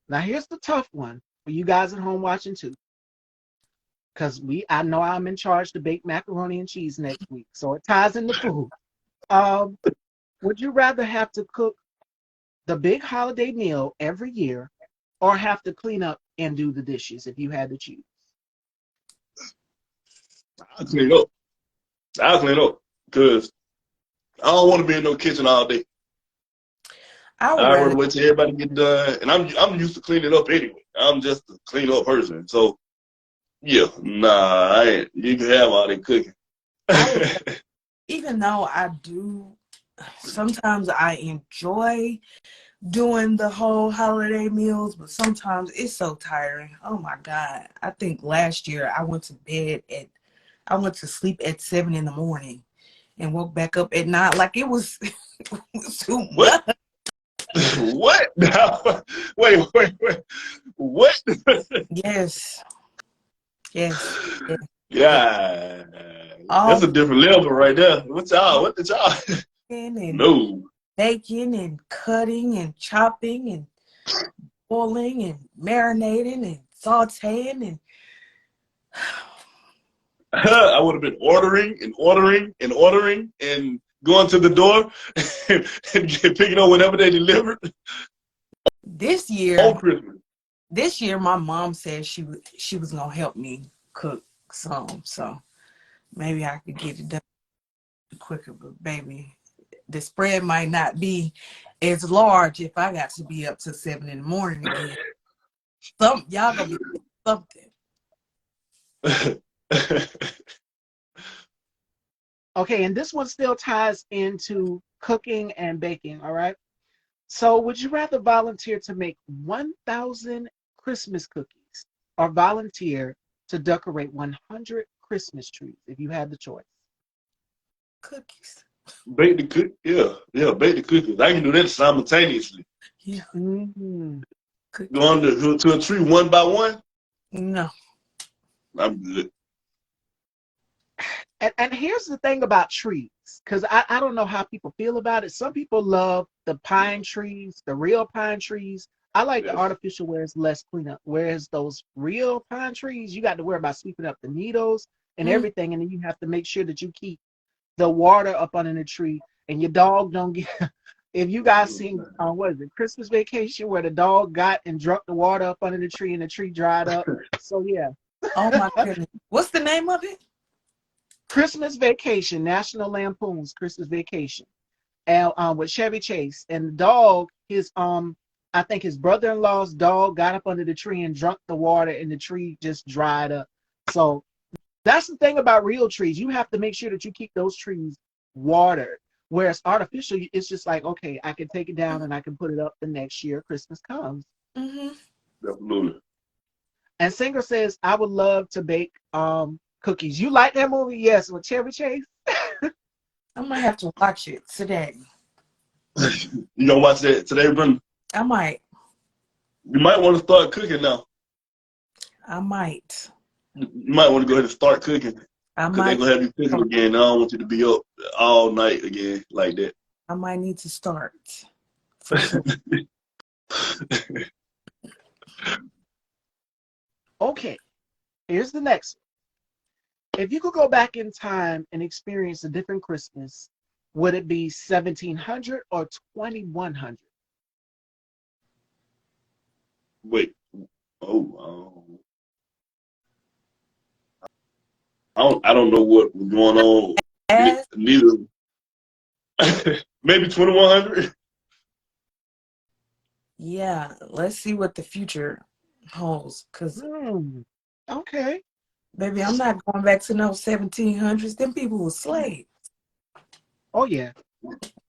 Now here's the tough one for you guys at home watching too, because I know I'm in charge to bake macaroni and cheese next week, so it ties into food. Um, would you rather have to cook the big holiday meal every year, or have to clean up and do the dishes if you had to choose? I'll clean up. I'll clean up because I don't want to be in no kitchen all day. I would I'd rather rather wait till everybody get done, and I'm used to cleaning up anyway. I'm just a clean up person, so yeah, nah, I ain't. You can have all that cooking. I would even though I do sometimes I enjoy doing the whole holiday meals, but sometimes it's so tiring. Oh my God. I think last year I went to sleep at 7 in the morning and woke back up at 9. Like it was, it was too What? much. What? Wait. What? Yes. Yes. Yes. Yes. Yeah, that's All a different level right there. What did y'all? cooking and No. baking and cutting and chopping and boiling and marinating and sauteing and I would have been ordering and going to the door and picking up whatever they delivered this on year Christmas. This year, my mom said she was gonna help me cook some, so maybe I could get it done quicker. But baby, the spread might not be as large if I got to be up to 7 in the morning again. Y'all gonna be something. Okay, and this one still ties into cooking and baking, all right? So, would you rather volunteer to make 1,000 Christmas cookies or volunteer to decorate 100 Christmas trees if you had the choice? Cookies. Bake the cook, yeah, bake the cookies. I can do that simultaneously. Yeah, Mm-hmm. cookies. Going to a tree one by one, No. I'm good. And here's the thing about trees, because I don't know how people feel about it. Some people love the pine trees, the real pine trees. I like the Yes. artificial where it's less cleanup. Whereas those real pine trees, you got to worry about sweeping up the needles and Mm, everything. And then you have to make sure that you keep the water up under the tree and your dog don't get. If you guys seen, what is it, Christmas Vacation, where the dog got and drunk the water up under the tree and the tree dried up. So, yeah. oh my goodness. What's the name of it? Christmas Vacation, National Lampoon's Christmas Vacation, and with Chevy Chase and the dog. I think his brother-in-law's dog got up under the tree and drunk the water, and the tree just dried up. So that's the thing about real trees. You have to make sure that you keep those trees watered. Whereas artificial, it's just like, okay, I can take it down and I can put it up the next year Christmas comes. Mm-hmm. Absolutely. And Singer says, I would love to bake cookies. You like that movie? Yes, with Chevy Chase. I might have to watch it today. You gonna watch that today, Brenda? I might. You might want to start cooking now. I might. You might want to go ahead and start cooking I because they're might. gonna have you cooking again. I don't want you to be up all night again like that. I might need to start for sure. Okay, here's the next one. If you could go back in time and experience a different Christmas, would it be 1700 or 2100? Wait. Oh, I don't know what was going on. As Neither. Maybe 2100. yeah, let's see what the future holds. Cause Okay. baby, I'm not going back to no 1700s. Them people were slaves. Oh, yeah.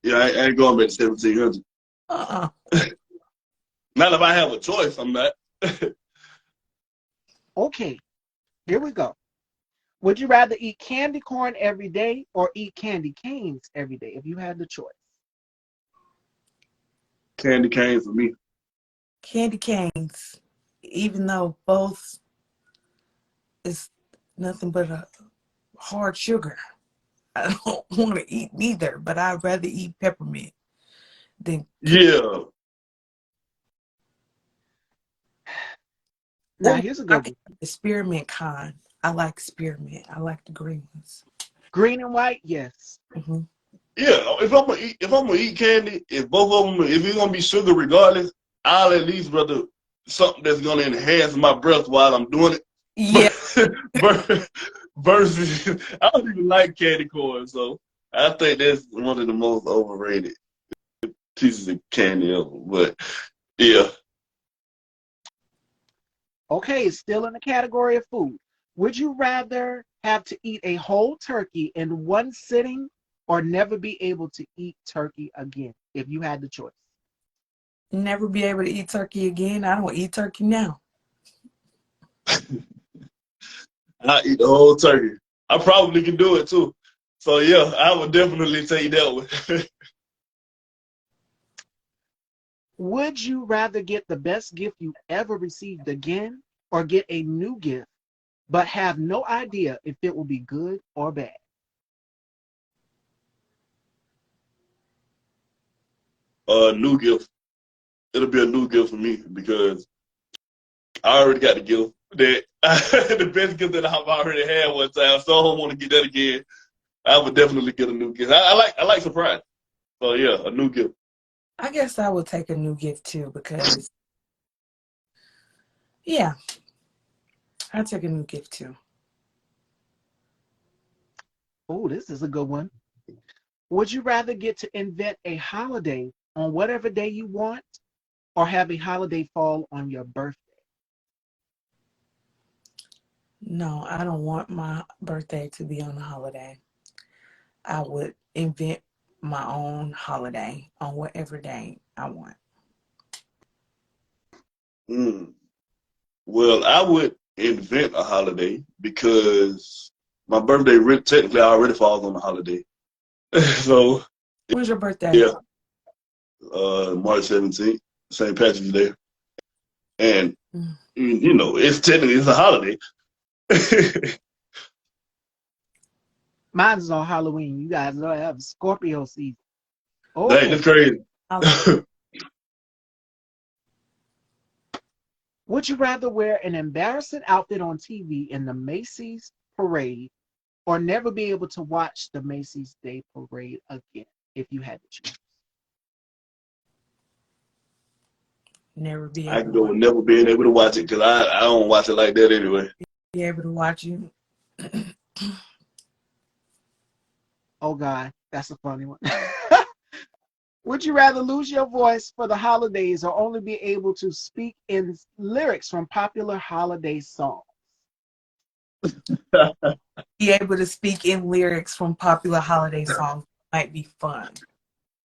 Yeah, I ain't going back to 1700. Uh-uh. Not if I have a choice. I'm not. Okay, here we go. Would you rather eat candy corn every day or eat candy canes every day if you had the choice? Candy cane for me. Candy canes, even though both is nothing but a hard sugar. I don't want to eat neither, but I'd rather eat peppermint than Yeah. Now, oh, here's a I good can one. eat the spearmint kind. I like spearmint. I like the green ones. Green and white, yes. Hmm. Yeah. If I'm gonna eat candy, if both of them, if it's gonna be sugar regardless, I'll at least rather something that's gonna enhance my breath while I'm doing it. Yeah, Versus, I don't even like candy corn, so I think that's one of the most overrated pieces of candy ever. But yeah, Okay, it's still in the category of food. Would you rather have to eat a whole turkey in one sitting or never be able to eat turkey again if you had the choice? never be able to eat turkey again. I don't eat turkey now. I eat the whole turkey. I probably can do it too. So yeah, I would definitely take that one. Would you rather get the best gift you ever received again or get a new gift but have no idea if it will be good or bad? New gift. It'll be a new gift for me because I already got the gift that the best gift that I've already had one time. So I don't want to get that again. I would definitely get a new gift. I like surprise. So yeah, a new gift. I guess I would take a new gift too because, yeah, I'd take a new gift too. Oh, this is a good one. Would you rather get to invent a holiday on whatever day you want or have a holiday fall on your birthday? No, I don't want my birthday to be on a holiday. I would invent my own holiday on whatever day I want. Mm. Well, I would invent a holiday because my birthday technically already falls on a holiday. So When's your birthday? yeah, March 17th, St. Patrick's Day, and Mm. you know it's a holiday. Mine is on Halloween. You guys don't have Scorpio season. Dang, Okay. that's crazy. Would you rather wear an embarrassing outfit on TV in the Macy's parade or never be able to watch the Macy's Day Parade again if you had to choose? Never be I able can to go with never being able to watch it because I don't watch it like that anyway. be able to watch you. Oh, God, that's a funny one. Would you rather lose your voice for the holidays or only be able to speak in lyrics from popular holiday songs? Be able to speak in lyrics from popular holiday songs might be fun.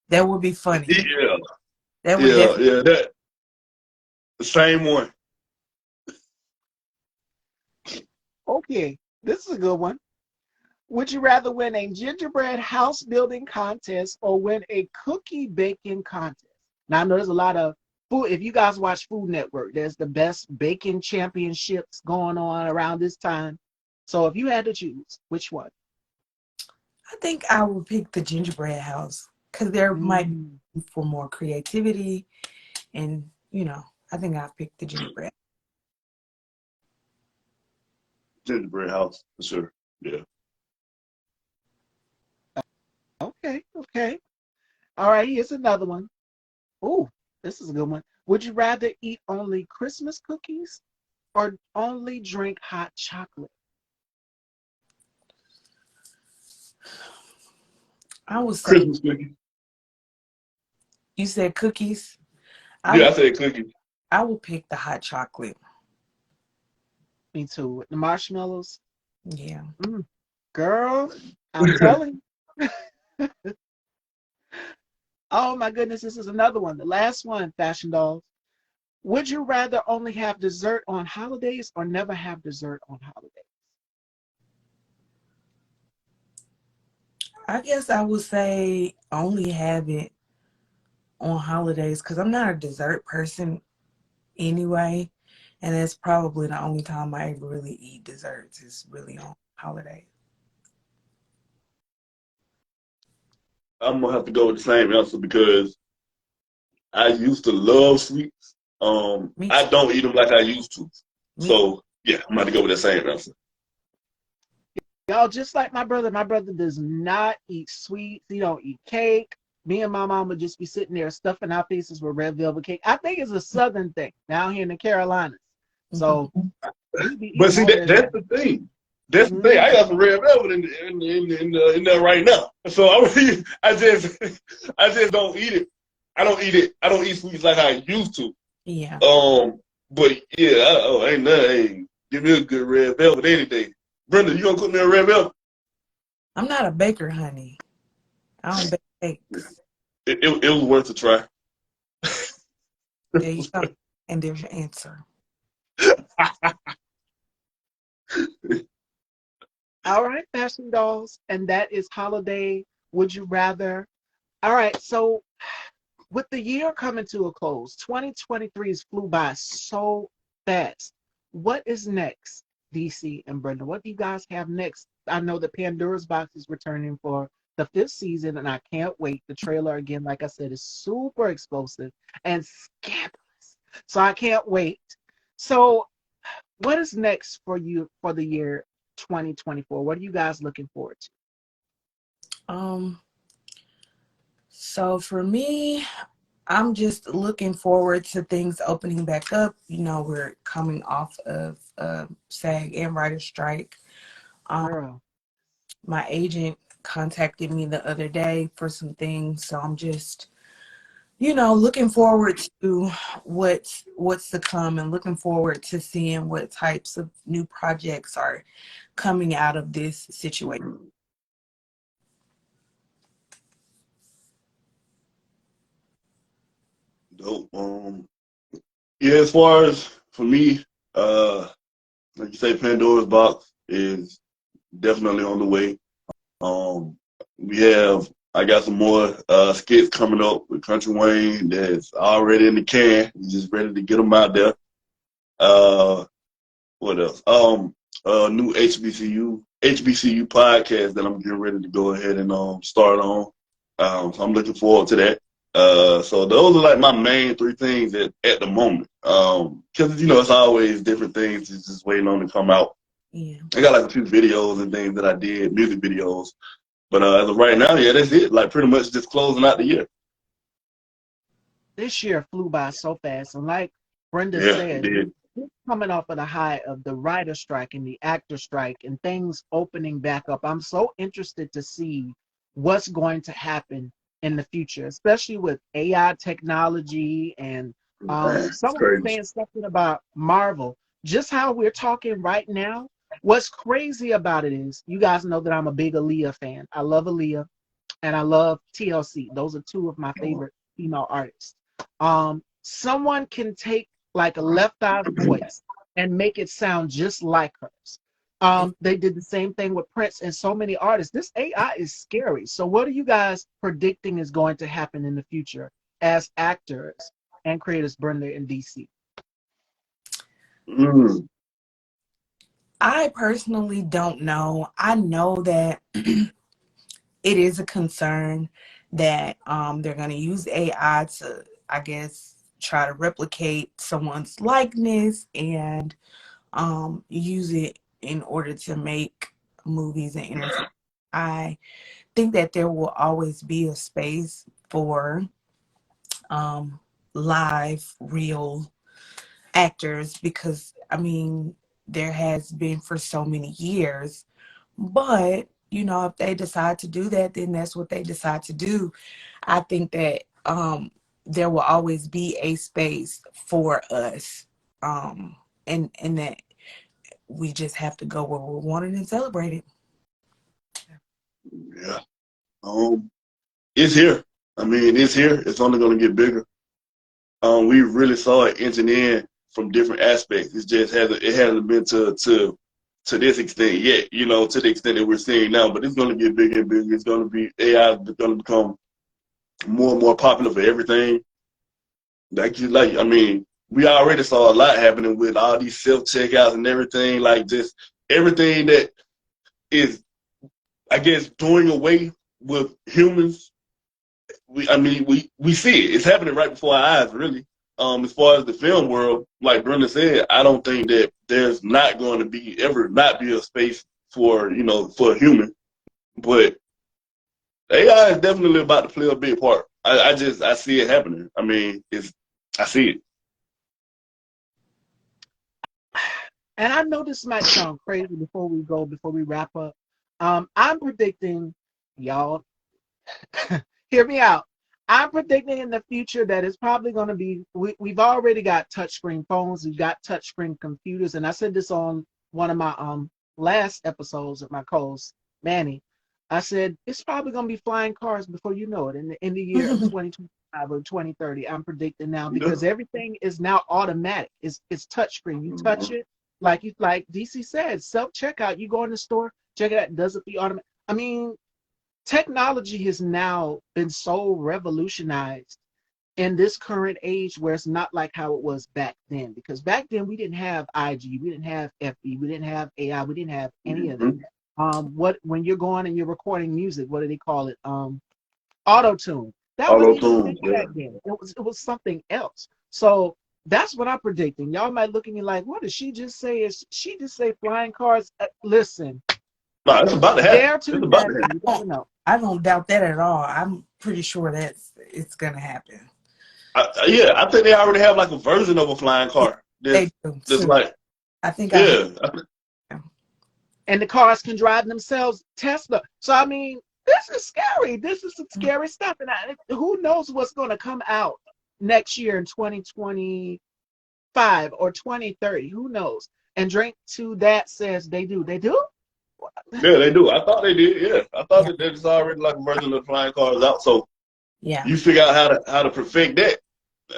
That would be funny. Yeah, That would definitely. That the same one. Okay, this is a good one. Would you rather win a gingerbread house building contest or win a cookie baking contest? Now I know there's a lot of food. If you guys watch Food Network, there's the best baking championships going on around this time. So if you had to choose, which one? I think I would pick the gingerbread house because there might Mm, be for more creativity, and I think I'll pick the gingerbread. Gingerbread house for sure. Yeah. okay, okay. All right, here's another one. Ooh, this is a good one. Would you rather eat only Christmas cookies or only drink hot chocolate? I would say Christmas cookies. you said cookies. I Yeah, would I said cookies. I would pick the hot chocolate. Me too. With the marshmallows. Yeah. Mm, girl, I'm telling you. Oh my goodness, this is another one. The last one, Fashion Dolls. Would you rather only have dessert on holidays or never have dessert on holidays? I guess I would say only have it on holidays because I'm not a dessert person anyway. And that's probably the only time I ever really eat desserts is really on holidays. I'm gonna have to go with the same answer because I used to love sweets. Me I too. don't eat them like I used to. Me So yeah, I'm gonna go with that same answer. Y'all, just like my brother does not eat sweets. He don't eat cake. Me and my mom would just be sitting there stuffing our faces with red velvet cake. I think it's a southern thing down here in the Carolinas. So Mhm. we be But eating see, all that that's stuff. the thing. That's the thing. I Mm, got some red velvet in there right now. So I just don't eat it. I don't eat it. I don't eat sweets like I used to. Yeah. But yeah, ain't nothing. Hey, give me a good red velvet any day. Brenda, you gonna cook me a red velvet? I'm not a baker, honey. I don't bake cakes. It was worth a try. There you go. And there's your answer. all right, Fashion Dolls. And that is holiday. Would you rather? All right, so with the year coming to a close, 2023 has flew by so fast. What is next, DC and Brenda? What do you guys have next? I know that Pandora's Box is returning for the fifth season, and I can't wait. The trailer, again, like I said, is super explosive and scandalous. So I can't wait. So, what is next for you for the year 2024? What are you guys looking forward to? Um, so for me, I'm just looking forward to things opening back up. We're coming off of SAG and writer strike. Um, Girl, my agent contacted me the other day for some things, so I'm just, looking forward to what's to come and looking forward to seeing what types of new projects are coming out of this situation. Dope. Yeah, as far as for me, like you say, Pandora's box is definitely on the way. Um, I got some more skits coming up with Country Wayne that's already in the can. We just ready to get them out there. Uh, what else? New HBCU podcast that I'm getting ready to go ahead and start on. So I'm looking forward to that. So those are like my main three things at the moment. Because it's always different things. It's just waiting on to come out. Yeah. I got like a few videos and things that I did, music videos. But as of right now, yeah, that's it. Like pretty much just closing out the year. this year flew by so fast. And like Brenda Yeah, it said, did. we're coming off of the high of the writer strike and the actor strike and things opening back up. I'm so interested to see what's going to happen in the future, especially with AI technology and Man, it's someone was crazy. saying something about Marvel. Just how we're talking right now. What's crazy about it is you guys know that I'm a big Aaliyah fan. I love Aaliyah and I love TLC. Those are two of my favorite female artists. Someone can take like a left eye's voice and make it sound just like hers. They did the same thing with Prince and so many artists. This AI is scary. So what are you guys predicting is going to happen in the future as actors and creators, Brenda and DC? Mm. I personally don't know. I know that it is a concern that they're going to use AI to, I guess, try to replicate someone's likeness and use it in order to make movies and entertainment. I think that there will always be a space for um, live, real actors because, I mean, there has been for so many years. But, you know, if they decide to do that, then that's what they decide to do. I think that there will always be a space for us, and that we just have to go where we're wanted and celebrated. Yeah. It's here. I mean, it's here. It's only going to get bigger. We really saw it entering in from different aspects. It hasn't been to this extent yet, you know, to the extent that we're seeing now. But it's going to get bigger and bigger. It's going to be AI is going to become more and more popular for everything. I mean, we already saw a lot happening with all these self checkouts and everything. Like just everything that is, I guess, doing away with humans. We see it. It's happening right before our eyes, really. As far as the film world, like Brenda said, I don't think that there's not going to be ever not be a space for, you know, for a human. But AI is definitely about to play a big part. I see it happening. I mean, I see it. And I know this might sound crazy before we wrap up. I'm predicting, y'all, hear me out. I'm predicting in the future that it's probably going to be, we've already got touchscreen phones, we've got touchscreen computers, and I said this on one of my last episodes of my co-host, Manny. I said it's probably going to be flying cars before you know it in the year of 2025 or 2030. I'm predicting now because everything is now automatic. It's touchscreen. You touch it, like DC said, self checkout. You go in the store, check it out, does it be automatic? I mean, technology has now been so revolutionized in this current age where it's not like how it was back then. Because back then we didn't have IG, we didn't have FB, we didn't have AI, we didn't have any of that. When you're going and you're recording music, what do they call it? Auto tune. That wasn't even a thing back then. It was something else. So that's what I'm predicting. Y'all might look at me like, what did she just say? Is she just say flying cars? Listen, No, it's about to happen. dare to imagine. You never know. I don't doubt that at all. I'm pretty sure it's gonna happen. I think they already have like a version of a flying car. They do. Just like, I think yeah. And the cars can drive themselves, Tesla. So I mean, this is scary. This is some scary stuff, and who knows what's going to come out next year in 2025 or 2030? Who knows? And Drink to That says they do. They do. Yeah, they do. I thought they did. Yeah, I thought that there's already like a version of flying cars out. So yeah, you figure out how to perfect that.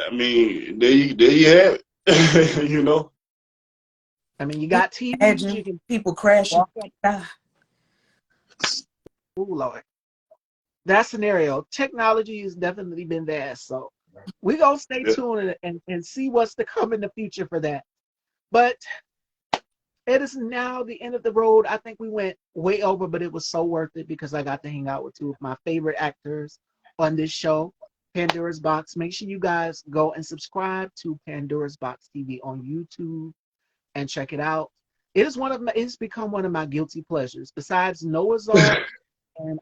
I mean, there you have it. You know. I mean, you got TV. Imagine people crashing. Oh Lord, that scenario. Technology has definitely been there. So we're gonna stay tuned and see what's to come in the future for that. But it is now the end of the road. I think we went way over, but it was so worth it because I got to hang out with two of my favorite actors on this show, Pandora's Box. Make sure you guys go and subscribe to Pandora's Box TV on YouTube and check it out. It's become one of my guilty pleasures. Besides Noah's Ark and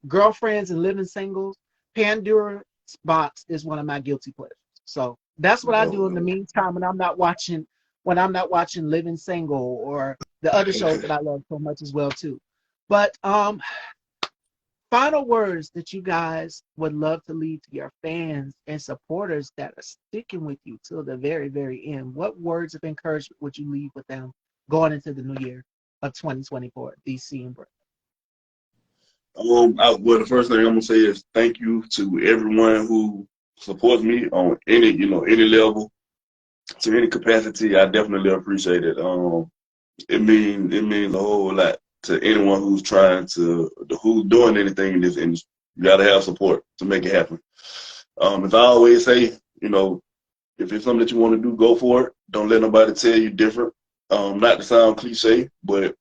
Girlfriends and Living Singles, Pandora's Box is one of my guilty pleasures. So that's what I do in the meantime when I'm not watching Living Single or the other shows that I love so much as well too. But final words that you guys would love to leave to your fans and supporters that are sticking with you till the very, very end. What words of encouragement would you leave with them going into the new year of 2024, DC and Brenda? Well, the first thing I'm gonna say is thank you to everyone who supports me on any level, to any capacity. I definitely appreciate it. it means a whole lot to anyone who's who's doing anything in this industry. You gotta have support to make it happen. As I always say, if it's something that you want to do, go for it. Don't let nobody tell you different. Not to sound cliche, but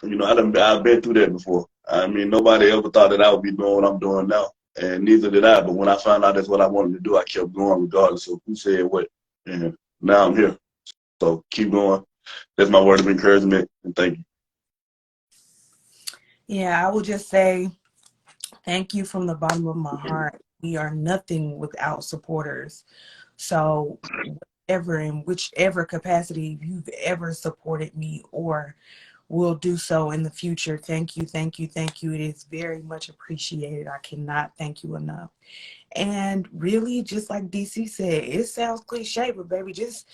I've been through that before. I mean, nobody ever thought that I would be doing what I'm doing now, and neither did I. But when I found out that's what I wanted to do, I kept going regardless of who said what. And now I'm here. So keep going. That's my word of encouragement, and thank you. Yeah, I would just say thank you from the bottom of my heart. We are nothing without supporters. So whatever, in whichever capacity you've ever supported me or will do so in the future, thank you, thank you, thank you. It is very much appreciated. I cannot thank you enough. And really, just like DC said, it sounds cliche, but baby, just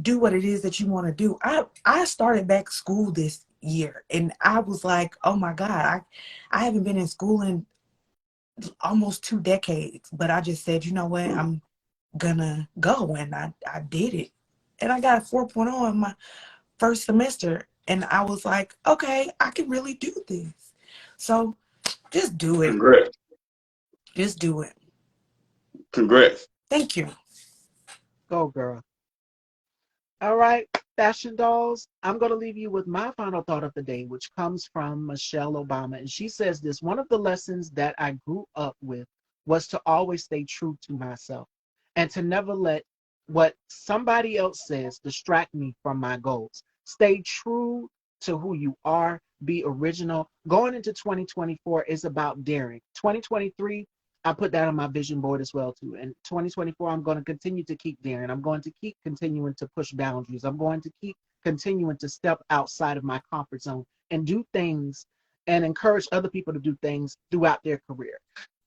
do what it is that you want to do. I started back school this year, and I was like, oh my God, I haven't been in school in almost 2 decades. But I just said, you know what, I'm gonna go, and I did it. And I got a 4.0 in my first semester. And I was like, okay, I can really do this. So just do it. Congrats. Just do it. Congrats. Thank you. Go, girl. All right, fashion dolls, I'm going to leave you with my final thought of the day, which comes from Michelle Obama. And she says this: one of the lessons that I grew up with was to always stay true to myself and to never let what somebody else says distract me from my goals. Stay true to who you are, be original. Going into 2024 is about daring. 2023, I put that on my vision board as well too. In 2024, I'm going to continue to keep daring. I'm going to keep continuing to push boundaries. I'm going to keep continuing to step outside of my comfort zone and do things and encourage other people to do things throughout their career.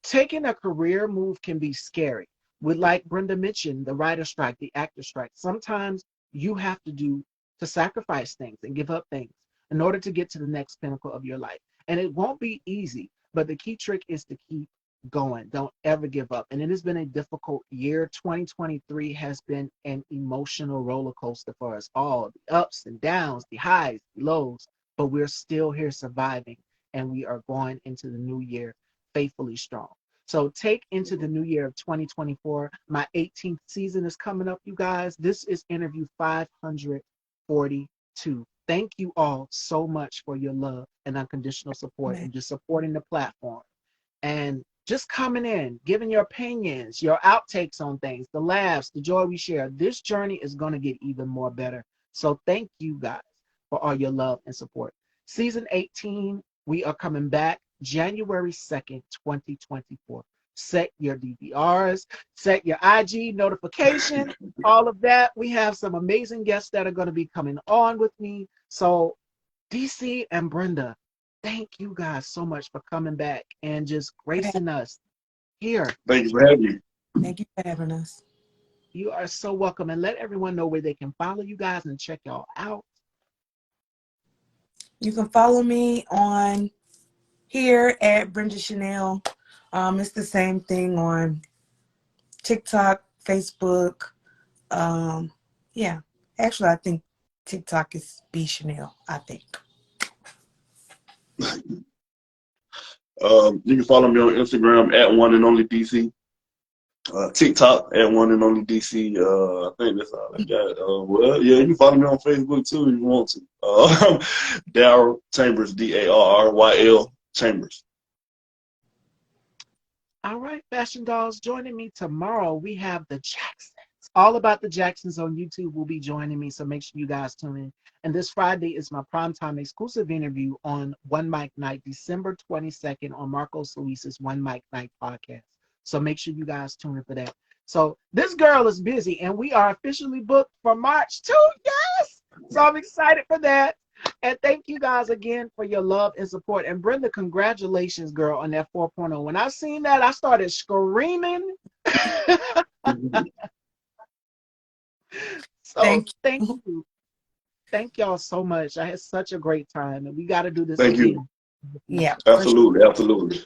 Taking a career move can be scary. With, like Brenda mentioned, the writer strike, the actor strike. Sometimes you have to sacrifice things and give up things in order to get to the next pinnacle of your life. And it won't be easy, but the key trick is to keep going. Don't ever give up. And it has been a difficult year. 2023 has been an emotional roller coaster for us all. The ups and downs, the highs, the lows, but we're still here surviving, and we are going into the new year faithfully strong. So take into the new year of 2024. My 18th season is coming up, you guys. This is interview 542. Thank you all so much for your love and unconditional support and just supporting the platform. And just coming in, giving your opinions, your outtakes on things, the laughs, the joy we share. This journey is going to get even more better. So thank you guys for all your love and support. Season 18, we are coming back January 2nd, 2024. Set your DVRs, set your IG notification, all of that. We have some amazing guests that are going to be coming on with me. So DC and Brenda, thank you guys so much for coming back and just gracing us here. Thank you for having me. Thank you for having us. You are so welcome. And let everyone know where they can follow you guys and check y'all out. You can follow me on here at Brenda Shanell. It's the same thing on TikTok, Facebook. Yeah. Actually, I think TikTok is B Shanell, I think. You can follow me on Instagram at one and only DC. TikTok at one and only DC. I think that's all I got. Well, yeah, you can follow me on Facebook too if you want to. Darryl Chambers, Darryl Chambers. All right, Fashion Dolls, joining me tomorrow, we have the Jacksons. All about the Jacksons on YouTube will be joining me, so make sure you guys tune in. And this Friday is my primetime exclusive interview on One Mic Night, December 22nd on Marcos Luis's One Mic Night podcast. So make sure you guys tune in for that. So this girl is busy, and we are officially booked for March 2. Yes! So I'm excited for that. And thank you guys again for your love and support. And Brenda, congratulations, girl, on that 4.0. When I seen that, I started screaming. So thank you. Thank y'all so much. I had such a great time, and we got to do this Thank again. you. Yeah. Absolutely, sure. Absolutely.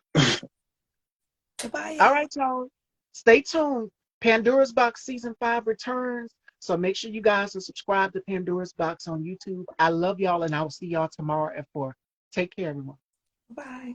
Goodbye. All right, y'all. Stay tuned. Pandora's Box Season 5 returns. So make sure you guys are subscribed to Pandora's Box on YouTube. I love y'all, and I will see y'all tomorrow at 4. Take care, everyone. Bye.